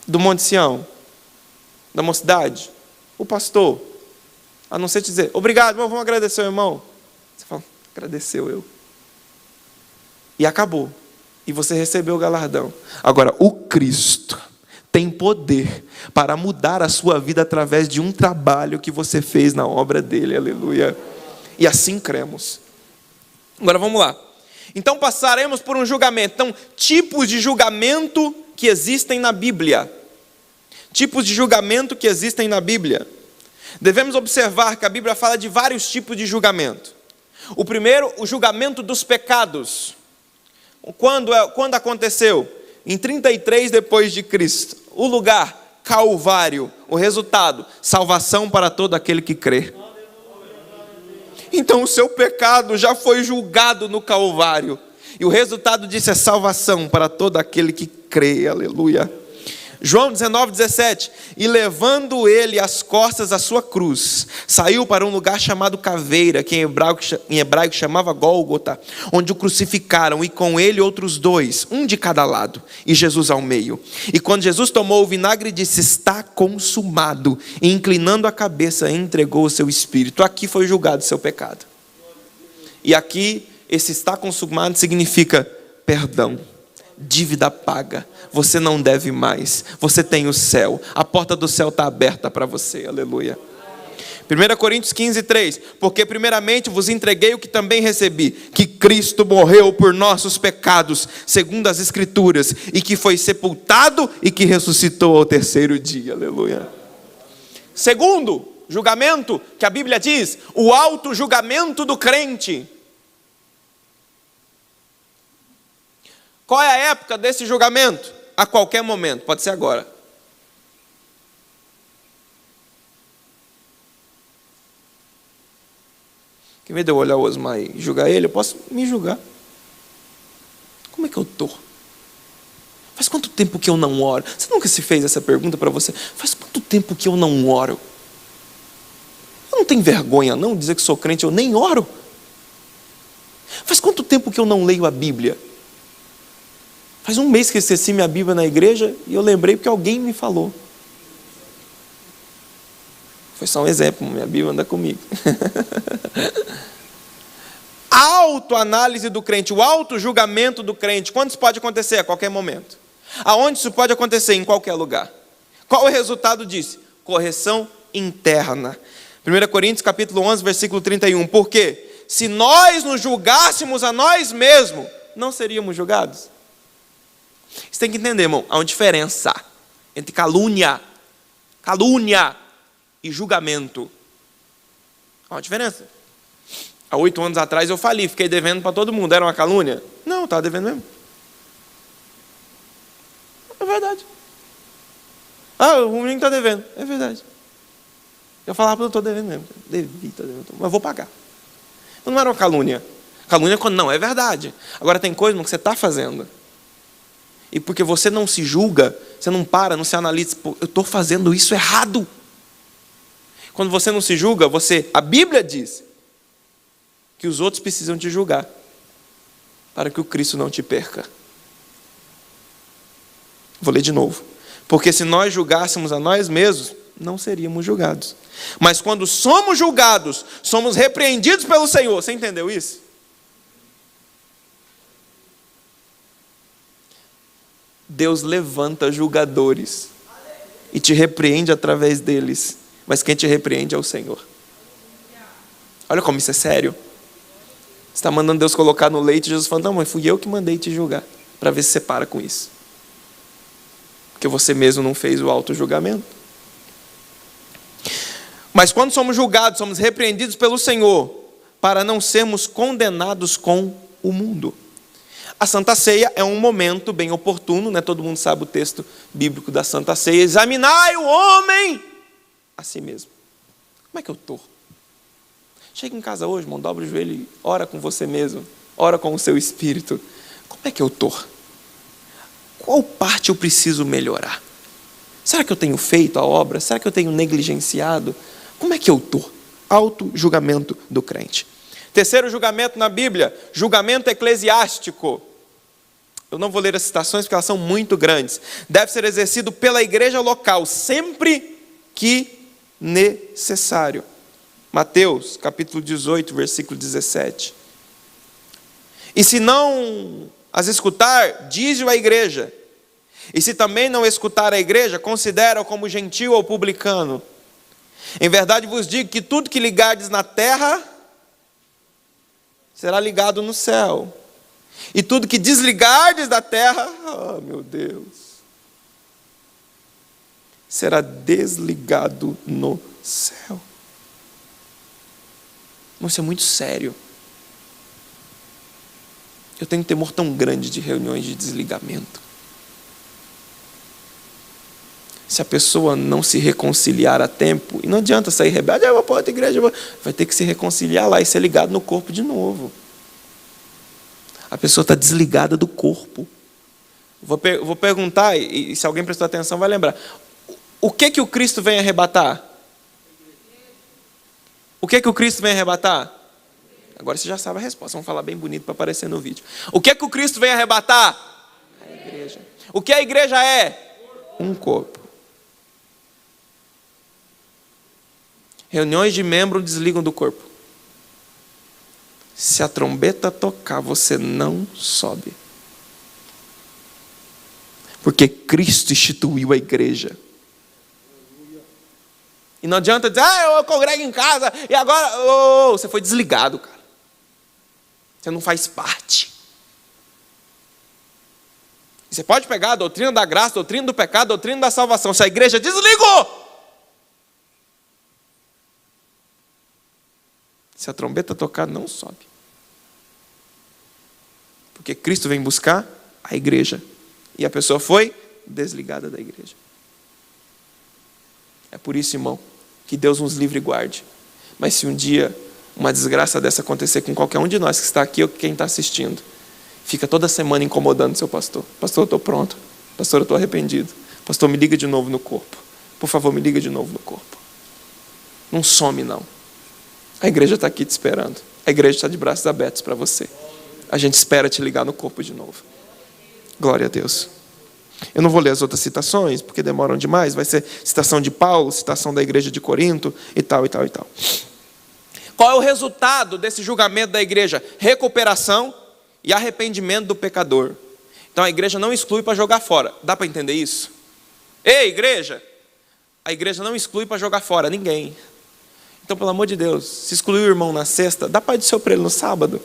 Do Monte Sião? Da mocidade? O pastor? A não ser te dizer: obrigado, irmão, vamos agradecer o irmão. Você fala: agradeceu eu. E acabou. E você recebeu o galardão. Agora, o Cristo tem poder para mudar a sua vida através de um trabalho que você fez na obra dele, aleluia. E assim cremos. Agora vamos lá. Então passaremos por um julgamento. Então, tipos de julgamento que existem na Bíblia. Tipos de julgamento que existem na Bíblia. Devemos observar que a Bíblia fala de vários tipos de julgamento. O primeiro, o julgamento dos pecados. Quando aconteceu? Em 33 depois de Cristo. O lugar, Calvário. O resultado, salvação para todo aquele que crê. Então o seu pecado já foi julgado no Calvário. E o resultado disso é salvação para todo aquele que crê. Aleluia. João 19:17, e levando ele às costas a sua cruz, saiu para um lugar chamado Caveira, que em hebraico chamava Gólgota, onde o crucificaram, e com ele outros dois, um de cada lado, e Jesus ao meio. E quando Jesus tomou o vinagre, disse: está consumado, e inclinando a cabeça, entregou o seu espírito. Aqui foi julgado o seu pecado. E aqui, esse está consumado significa perdão. Dívida paga, você não deve mais, você tem o céu, a porta do céu está aberta para você, aleluia. 1 Coríntios 15:3, porque primeiramente vos entreguei o que também recebi, que Cristo morreu por nossos pecados, segundo as Escrituras, e que foi sepultado e que ressuscitou ao terceiro dia, aleluia. Segundo julgamento que a Bíblia diz, o auto-julgamento do crente. Qual é a época desse julgamento? A qualquer momento, pode ser agora. Em vez de eu olhar o Osmar e julgar ele, eu posso me julgar. Como é que eu estou? Faz quanto tempo que eu não oro? Você nunca se fez essa pergunta para você? Faz quanto tempo que eu não oro? Eu não tenho vergonha não de dizer que sou crente, eu nem oro. Faz quanto tempo que eu não leio a Bíblia? Faz um mês que eu esqueci minha Bíblia na igreja e eu lembrei porque alguém me falou. Foi só um exemplo, minha Bíblia anda comigo. A autoanálise do crente, o auto-julgamento do crente, quando isso pode acontecer? A qualquer momento. Aonde isso pode acontecer? Em qualquer lugar. Qual o resultado disso? Correção interna. 1 Coríntios capítulo 11, versículo 31. Porque se nós nos julgássemos a nós mesmos, não seríamos julgados? Você tem que entender, irmão, há uma diferença entre calúnia e julgamento. Há uma diferença. Há 8 anos atrás eu fali, fiquei devendo para todo mundo. Era uma calúnia? Não, estava devendo mesmo. É verdade. O menino está devendo. É verdade. Eu falava, eu estou devendo mesmo. Devi estar devendo, mas vou pagar. Não era uma calúnia. Calúnia é quando não, é verdade. Agora tem coisa que você está fazendo. E porque você não se julga, você não para, não se analisa, pô, eu estou fazendo isso errado. Quando você não se julga, a Bíblia diz que os outros precisam te julgar, para que o Cristo não te perca. Vou ler de novo. Porque se nós julgássemos a nós mesmos, não seríamos julgados. Mas quando somos julgados, somos repreendidos pelo Senhor. Você entendeu isso? Deus levanta julgadores. e te repreende através deles, mas quem te repreende é o Senhor. Olha como isso é sério. Você está mandando Deus colocar no leite, Jesus falando, não, mas fui eu que mandei te julgar, para ver se você para com isso. Porque você mesmo não fez o auto-julgamento. Mas quando somos julgados, somos repreendidos pelo Senhor, para não sermos condenados com o mundo. A Santa Ceia é um momento bem oportuno, né? Todo mundo sabe o texto bíblico da Santa Ceia. Examinai o homem a si mesmo. Como é que eu estou? Chega em casa hoje, irmão, dobra o joelho e ora com você mesmo. Ora com o seu espírito. Como é que eu estou? Qual parte eu preciso melhorar? Será que eu tenho feito a obra? Será que eu tenho negligenciado? Como é que eu estou? Auto-julgamento do crente. Terceiro julgamento na Bíblia, julgamento eclesiástico. Eu não vou ler as citações porque elas são muito grandes. Deve ser exercido pela igreja local, sempre que necessário. Mateus, capítulo 18, versículo 17. E se não as escutar, dize-o à igreja. E se também não escutar a igreja, considera-o como gentil ou publicano. Em verdade vos digo que tudo que ligardes na terra será ligado no céu. E tudo que desligardes da terra, meu Deus, será desligado no céu. Isso é muito sério. Eu tenho um temor tão grande de reuniões de desligamento. Se a pessoa não se reconciliar a tempo, e não adianta sair rebelde, eu vou para outra igreja, vai ter que se reconciliar lá e ser ligado no corpo de novo. A pessoa está desligada do corpo. Vou perguntar, e se alguém prestar atenção vai lembrar. O que o Cristo vem arrebatar? O que o Cristo vem arrebatar? Agora você já sabe a resposta, vamos falar bem bonito para aparecer no vídeo. O que o Cristo vem arrebatar? A igreja. O que a igreja é? Um corpo. Reuniões de membros desligam do corpo. Se a trombeta tocar, você não sobe. Porque Cristo instituiu a igreja. E não adianta dizer, eu congrego em casa, e agora, você foi desligado, cara. Você não faz parte. Você pode pegar a doutrina da graça, a doutrina do pecado, a doutrina da salvação. Se a igreja desligou, se a trombeta tocar, não sobe. Porque Cristo vem buscar a igreja. E a pessoa foi desligada da igreja. É por isso, irmão, que Deus nos livre e guarde. Mas se um dia uma desgraça dessa acontecer com qualquer um de nós que está aqui ou quem está assistindo, fica toda semana incomodando seu pastor. Pastor, eu estou pronto. Pastor, eu estou arrependido. Pastor, me liga de novo no corpo. Por favor, me liga de novo no corpo. Não some, não. A igreja está aqui te esperando. A igreja está de braços abertos para você. A gente espera te ligar no corpo de novo. Glória a Deus. Eu não vou ler as outras citações, porque demoram demais. Vai ser citação de Paulo, citação da igreja de Corinto, e tal, e tal, e tal. Qual é o resultado desse julgamento da igreja? Recuperação e arrependimento do pecador. Então a igreja não exclui para jogar fora. Dá para entender isso? Ei, igreja! A igreja não exclui para jogar fora ninguém. Então, pelo amor de Deus, se excluir o irmão na sexta, dá pai do céu para ele no sábado.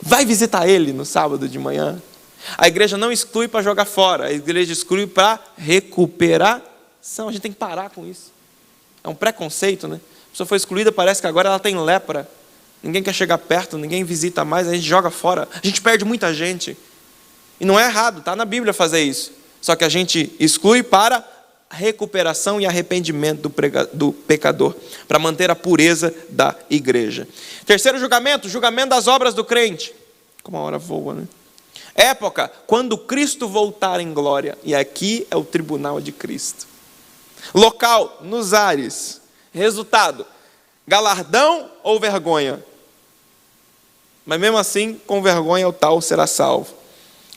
Vai visitar ele no sábado de manhã. A igreja não exclui para jogar fora, a igreja exclui para recuperação. A gente tem que parar com isso. É um preconceito, né? A pessoa foi excluída, parece que agora ela tem lepra. Ninguém quer chegar perto, ninguém visita mais, a gente joga fora. A gente perde muita gente. E não é errado, está na Bíblia fazer isso. Só que a gente exclui para recuperação e arrependimento do pecador, para manter a pureza da igreja. Terceiro julgamento, julgamento das obras do crente. Como a hora voa, né? Época, quando Cristo voltar em glória. E aqui é o tribunal de Cristo. Local, nos ares. Resultado, galardão ou vergonha? Mas mesmo assim, com vergonha o tal será salvo.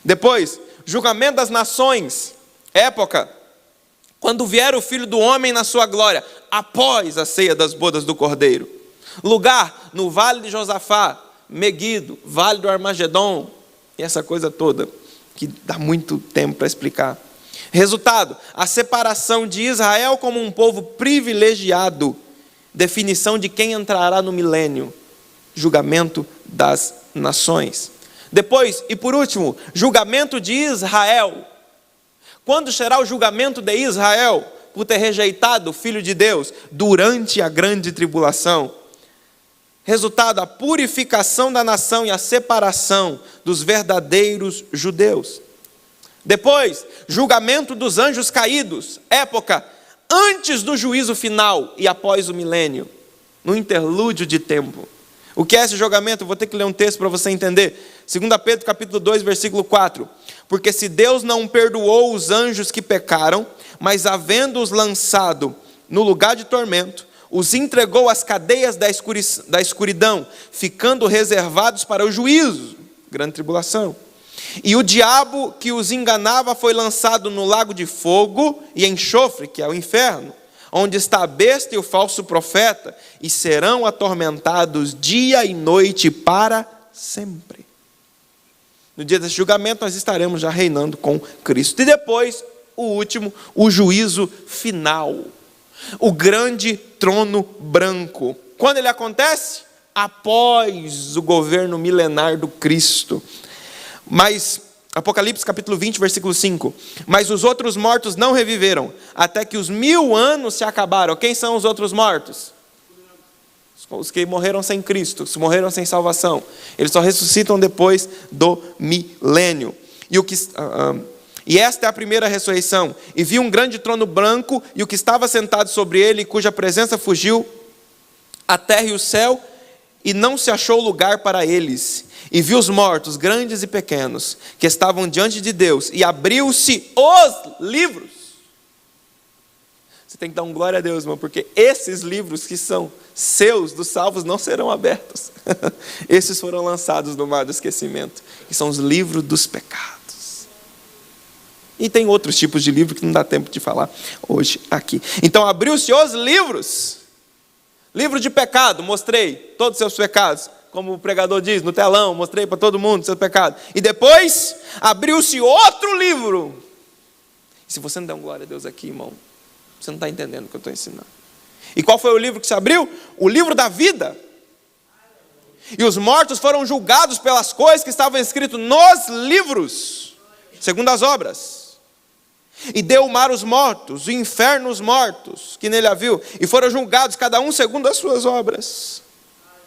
Depois, julgamento das nações. Época, quando vier o Filho do Homem na sua glória, após a ceia das bodas do Cordeiro. Lugar, no Vale de Josafá, Meguido, Vale do Armagedon, e essa coisa toda, que dá muito tempo para explicar. Resultado, a separação de Israel como um povo privilegiado. Definição de quem entrará no milênio. Julgamento das nações. Depois, e por último, julgamento de Israel. Quando será o julgamento de Israel por ter rejeitado o Filho de Deus? Durante a grande tribulação. Resultado, a purificação da nação e a separação dos verdadeiros judeus. Depois, julgamento dos anjos caídos, época antes do juízo final e após o milênio, no interlúdio de tempo. O que é esse julgamento? Eu vou ter que ler um texto para você entender. 2 Pedro capítulo 2, versículo 4. Porque se Deus não perdoou os anjos que pecaram, mas havendo-os lançado no lugar de tormento, os entregou às cadeias da escuridão, ficando reservados para o juízo, grande tribulação. E o diabo que os enganava foi lançado no lago de fogo e enxofre, que é o inferno, onde está a besta e o falso profeta, e serão atormentados dia e noite para sempre. No dia desse julgamento nós estaremos já reinando com Cristo. E depois, o último, o juízo final. O grande trono branco. Quando ele acontece? Após o governo milenar do Cristo. Mas, Apocalipse capítulo 20, versículo 5. Mas os outros mortos não reviveram, até que os 1000 anos se acabaram. Quem são os outros mortos? Os que morreram sem Cristo, os que morreram sem salvação. Eles só ressuscitam depois do milênio. E esta é a primeira ressurreição. E vi um grande trono branco, e o que estava sentado sobre ele, cuja presença fugiu a terra e o céu, e não se achou lugar para eles. E vi os mortos, grandes e pequenos, que estavam diante de Deus, e abriu-se os livros. Você tem que dar um glória a Deus, irmão, porque esses livros que são seus, dos salvos, não serão abertos. Esses foram lançados no mar do esquecimento, que são os livros dos pecados. E tem outros tipos de livro que não dá tempo de falar hoje aqui. Então abriu-se os livros. Livro de pecado, mostrei todos os seus pecados. Como o pregador diz, no telão, mostrei para todo mundo os seus pecados. E depois, abriu-se outro livro. E se você não der um glória a Deus aqui, irmão, você não está entendendo o que eu estou ensinando. E qual foi o livro que se abriu? O livro da vida. E os mortos foram julgados pelas coisas que estavam escritas nos livros, segundo as obras. E deu o mar os mortos, o inferno os mortos, que nele haviam, e foram julgados cada um segundo as suas obras.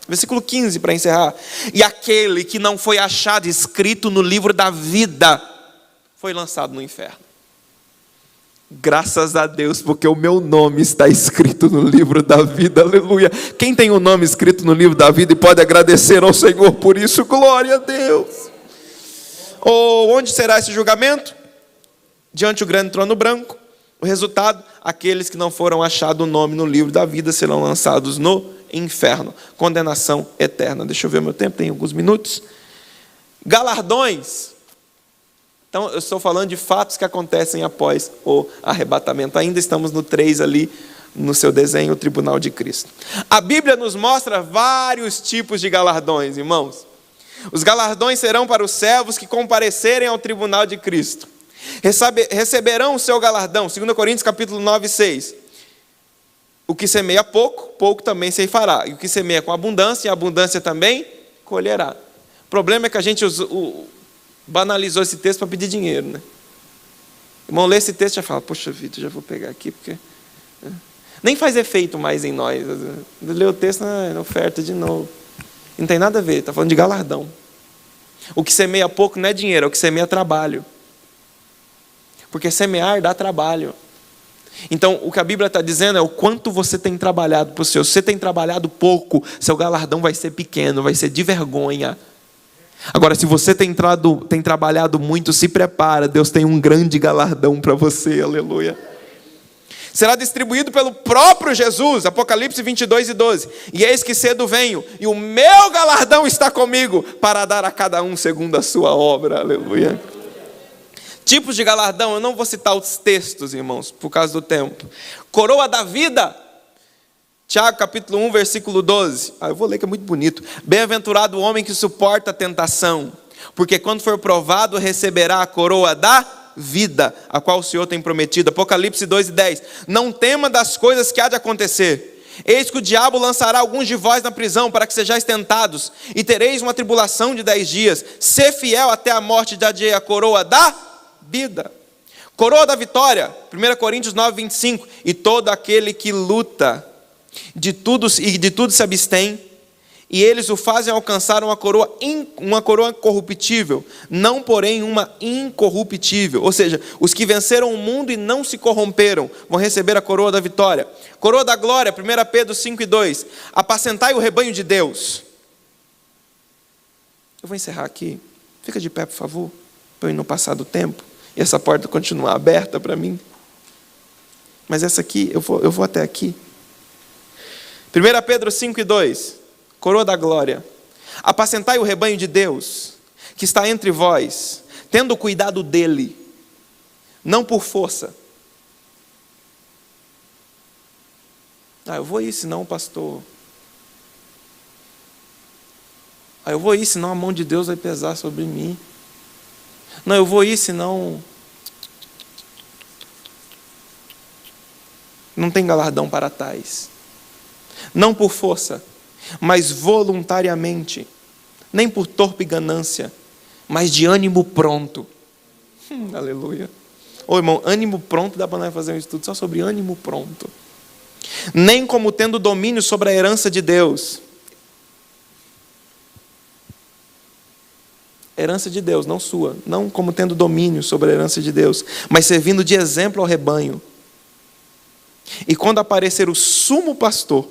Versículo 15 para encerrar. E aquele que não foi achado escrito no livro da vida, foi lançado no inferno. Graças a Deus, porque o meu nome está escrito no livro da vida, aleluia. Quem tem o nome escrito no livro da vida e pode agradecer ao Senhor por isso, glória a Deus. Onde será esse julgamento? Diante do grande trono branco. O resultado, aqueles que não foram achados o nome no livro da vida serão lançados no inferno. Condenação eterna. Deixa eu ver meu tempo, tem alguns minutos. Galardões. Então, eu estou falando de fatos que acontecem após o arrebatamento. Ainda estamos no 3 ali, no seu desenho, o tribunal de Cristo. A Bíblia nos mostra vários tipos de galardões, irmãos. Os galardões serão para os servos que comparecerem ao tribunal de Cristo. Receberão o seu galardão, 2 Coríntios capítulo 9, 6. O que semeia pouco, pouco também ceifará. E o que semeia com abundância, abundância também colherá. O problema é que a gente banalizou esse texto para pedir dinheiro, né? O irmão lê esse texto e já fala, poxa vida, já vou pegar aqui, porque... Nem faz efeito mais em nós. Lê o texto na oferta de novo. Não tem nada a ver, está falando de galardão. O que semeia pouco não é dinheiro, é o que semeia trabalho. Porque semear dá trabalho. Então, o que a Bíblia está dizendo é o quanto você tem trabalhado para o seu. Se você tem trabalhado pouco, seu galardão vai ser pequeno, vai ser de vergonha. Agora, se você tem trabalhado muito, se prepara, Deus tem um grande galardão para você, aleluia. Será distribuído pelo próprio Jesus, Apocalipse 22 e 12. E eis que cedo venho, e o meu galardão está comigo, para dar a cada um segundo a sua obra, aleluia. Tipos de galardão, eu não vou citar os textos, irmãos, por causa do tempo. Coroa da vida, Tiago capítulo 1, versículo 12. Eu vou ler que é muito bonito. Bem-aventurado o homem que suporta a tentação, porque quando for provado receberá a coroa da vida, a qual o Senhor tem prometido. Apocalipse 2:10. Não tema das coisas que há de acontecer. Eis que o diabo lançará alguns de vós na prisão, para que sejais tentados, e tereis uma tribulação de 10 dias. Ser fiel até a morte, dar-te-ei a coroa da vida. Coroa da vitória, 1 Coríntios 9:25. E todo aquele que luta de tudo se abstém, e eles o fazem alcançar uma coroa corruptível, não porém uma incorruptível. Ou seja, os que venceram o mundo e não se corromperam vão receber a coroa da vitória. Coroa da glória, 1 Pedro 5:2. Apacentai o rebanho de Deus. Eu vou encerrar aqui. Fica de pé, por favor, para eu não passar do tempo e essa porta continuar aberta para mim. Mas essa aqui, eu vou até aqui. 1 Pedro 5:2. Coroa da glória. Apacentai o rebanho de Deus, que está entre vós, tendo cuidado dele, não por força. Eu vou ir, senão, pastor. Eu vou ir, senão a mão de Deus vai pesar sobre mim. Não, eu vou ir, senão não tem galardão para tais. Não por força, mas voluntariamente, nem por torpe ganância, mas de ânimo pronto. Aleluia. Irmão, ânimo pronto, dá para nós fazer um estudo só sobre ânimo pronto. Nem como tendo domínio sobre a herança de Deus. Herança de Deus, não sua. Não como tendo domínio sobre a herança de Deus, mas servindo de exemplo ao rebanho. E quando aparecer o sumo pastor,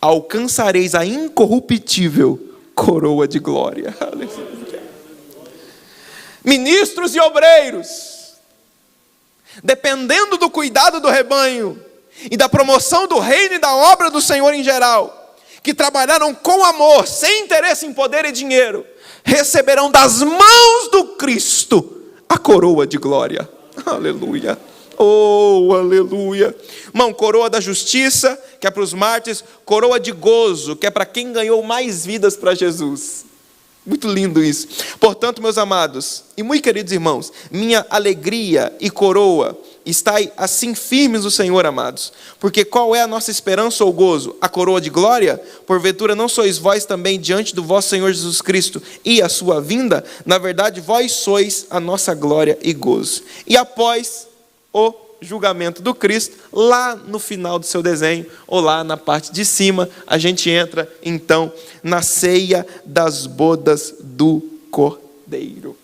alcançareis a incorruptível coroa de glória. Aleluia. Ministros e obreiros, dependendo do cuidado do rebanho e da promoção do reino e da obra do Senhor em geral, que trabalharam com amor, sem interesse em poder e dinheiro, receberão das mãos do Cristo a coroa de glória. Aleluia. Oh, aleluia. Irmão, coroa da justiça, que é para os mártires, coroa de gozo, que é para quem ganhou mais vidas para Jesus. Muito lindo isso. Portanto, meus amados e muito queridos irmãos, minha alegria e coroa está assim firmes no Senhor, amados. Porque qual é a nossa esperança ou gozo? A coroa de glória? Porventura não sois vós também diante do vosso Senhor Jesus Cristo e a sua vinda? Na verdade, vós sois a nossa glória e gozo. E após o julgamento do Cristo, lá no final do seu desenho, ou lá na parte de cima, a gente entra então na ceia das bodas do Cordeiro.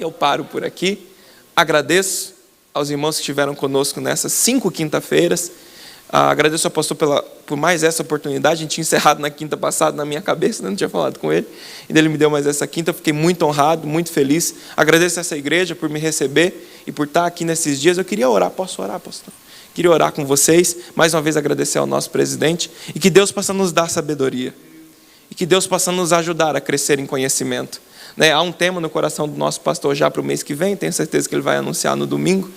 Eu paro por aqui, agradeço aos irmãos que estiveram conosco nessas 5 quinta-feiras, agradeço ao pastor por mais essa oportunidade. A gente tinha encerrado na quinta passada na minha cabeça, não tinha falado com ele, e ele me deu mais essa quinta. Eu fiquei muito honrado, muito feliz. Agradeço a essa igreja por me receber e por estar aqui nesses dias. Eu queria orar, posso orar, pastor? Queria orar com vocês, mais uma vez agradecer ao nosso presidente, e que Deus possa nos dar sabedoria, e que Deus possa nos ajudar a crescer em conhecimento. Há um tema no coração do nosso pastor já para o mês que vem, tenho certeza que ele vai anunciar no domingo.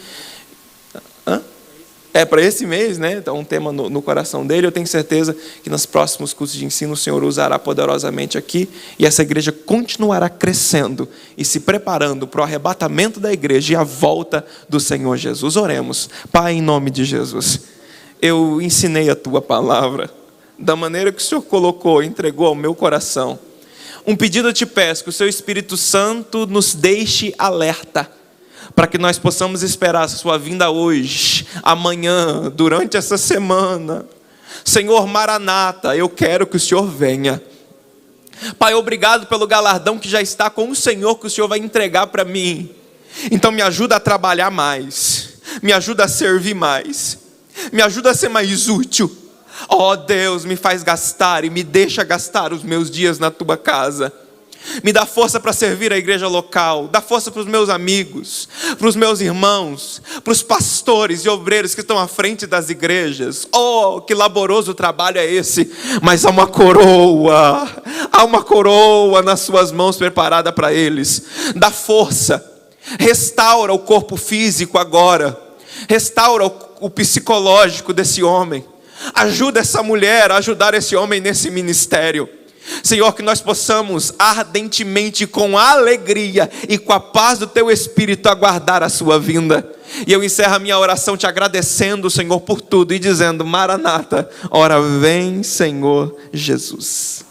É para esse mês, né? Então, um tema no coração dele. Eu tenho certeza que nos próximos cursos de ensino o Senhor usará poderosamente aqui, e essa igreja continuará crescendo e se preparando para o arrebatamento da igreja e a volta do Senhor Jesus. Oremos. Pai, em nome de Jesus, eu ensinei a tua palavra da maneira que o Senhor colocou, entregou ao meu coração. Um pedido eu te peço, que o seu Espírito Santo nos deixe alerta, para que nós possamos esperar a sua vinda hoje, amanhã, durante essa semana. Senhor, Maranata, eu quero que o Senhor venha. Pai, obrigado pelo galardão que já está com o Senhor, que o Senhor vai entregar para mim. Então me ajuda a trabalhar mais, me ajuda a servir mais, me ajuda a ser mais útil. Oh Deus, me faz gastar e me deixa gastar os meus dias na tua casa. Me dá força para servir a igreja local, dá força para os meus amigos, para os meus irmãos, para os pastores e obreiros que estão à frente das igrejas. Oh, que laboroso trabalho é esse, mas há uma coroa nas suas mãos preparada para eles. Dá força, restaura o corpo físico agora, restaura o psicológico desse homem, ajuda essa mulher a ajudar esse homem nesse ministério. Senhor, que nós possamos ardentemente, com alegria e com a paz do Teu Espírito, aguardar a Sua vinda. E eu encerro a minha oração te agradecendo, Senhor, por tudo e dizendo: Maranata, ora vem, Senhor Jesus.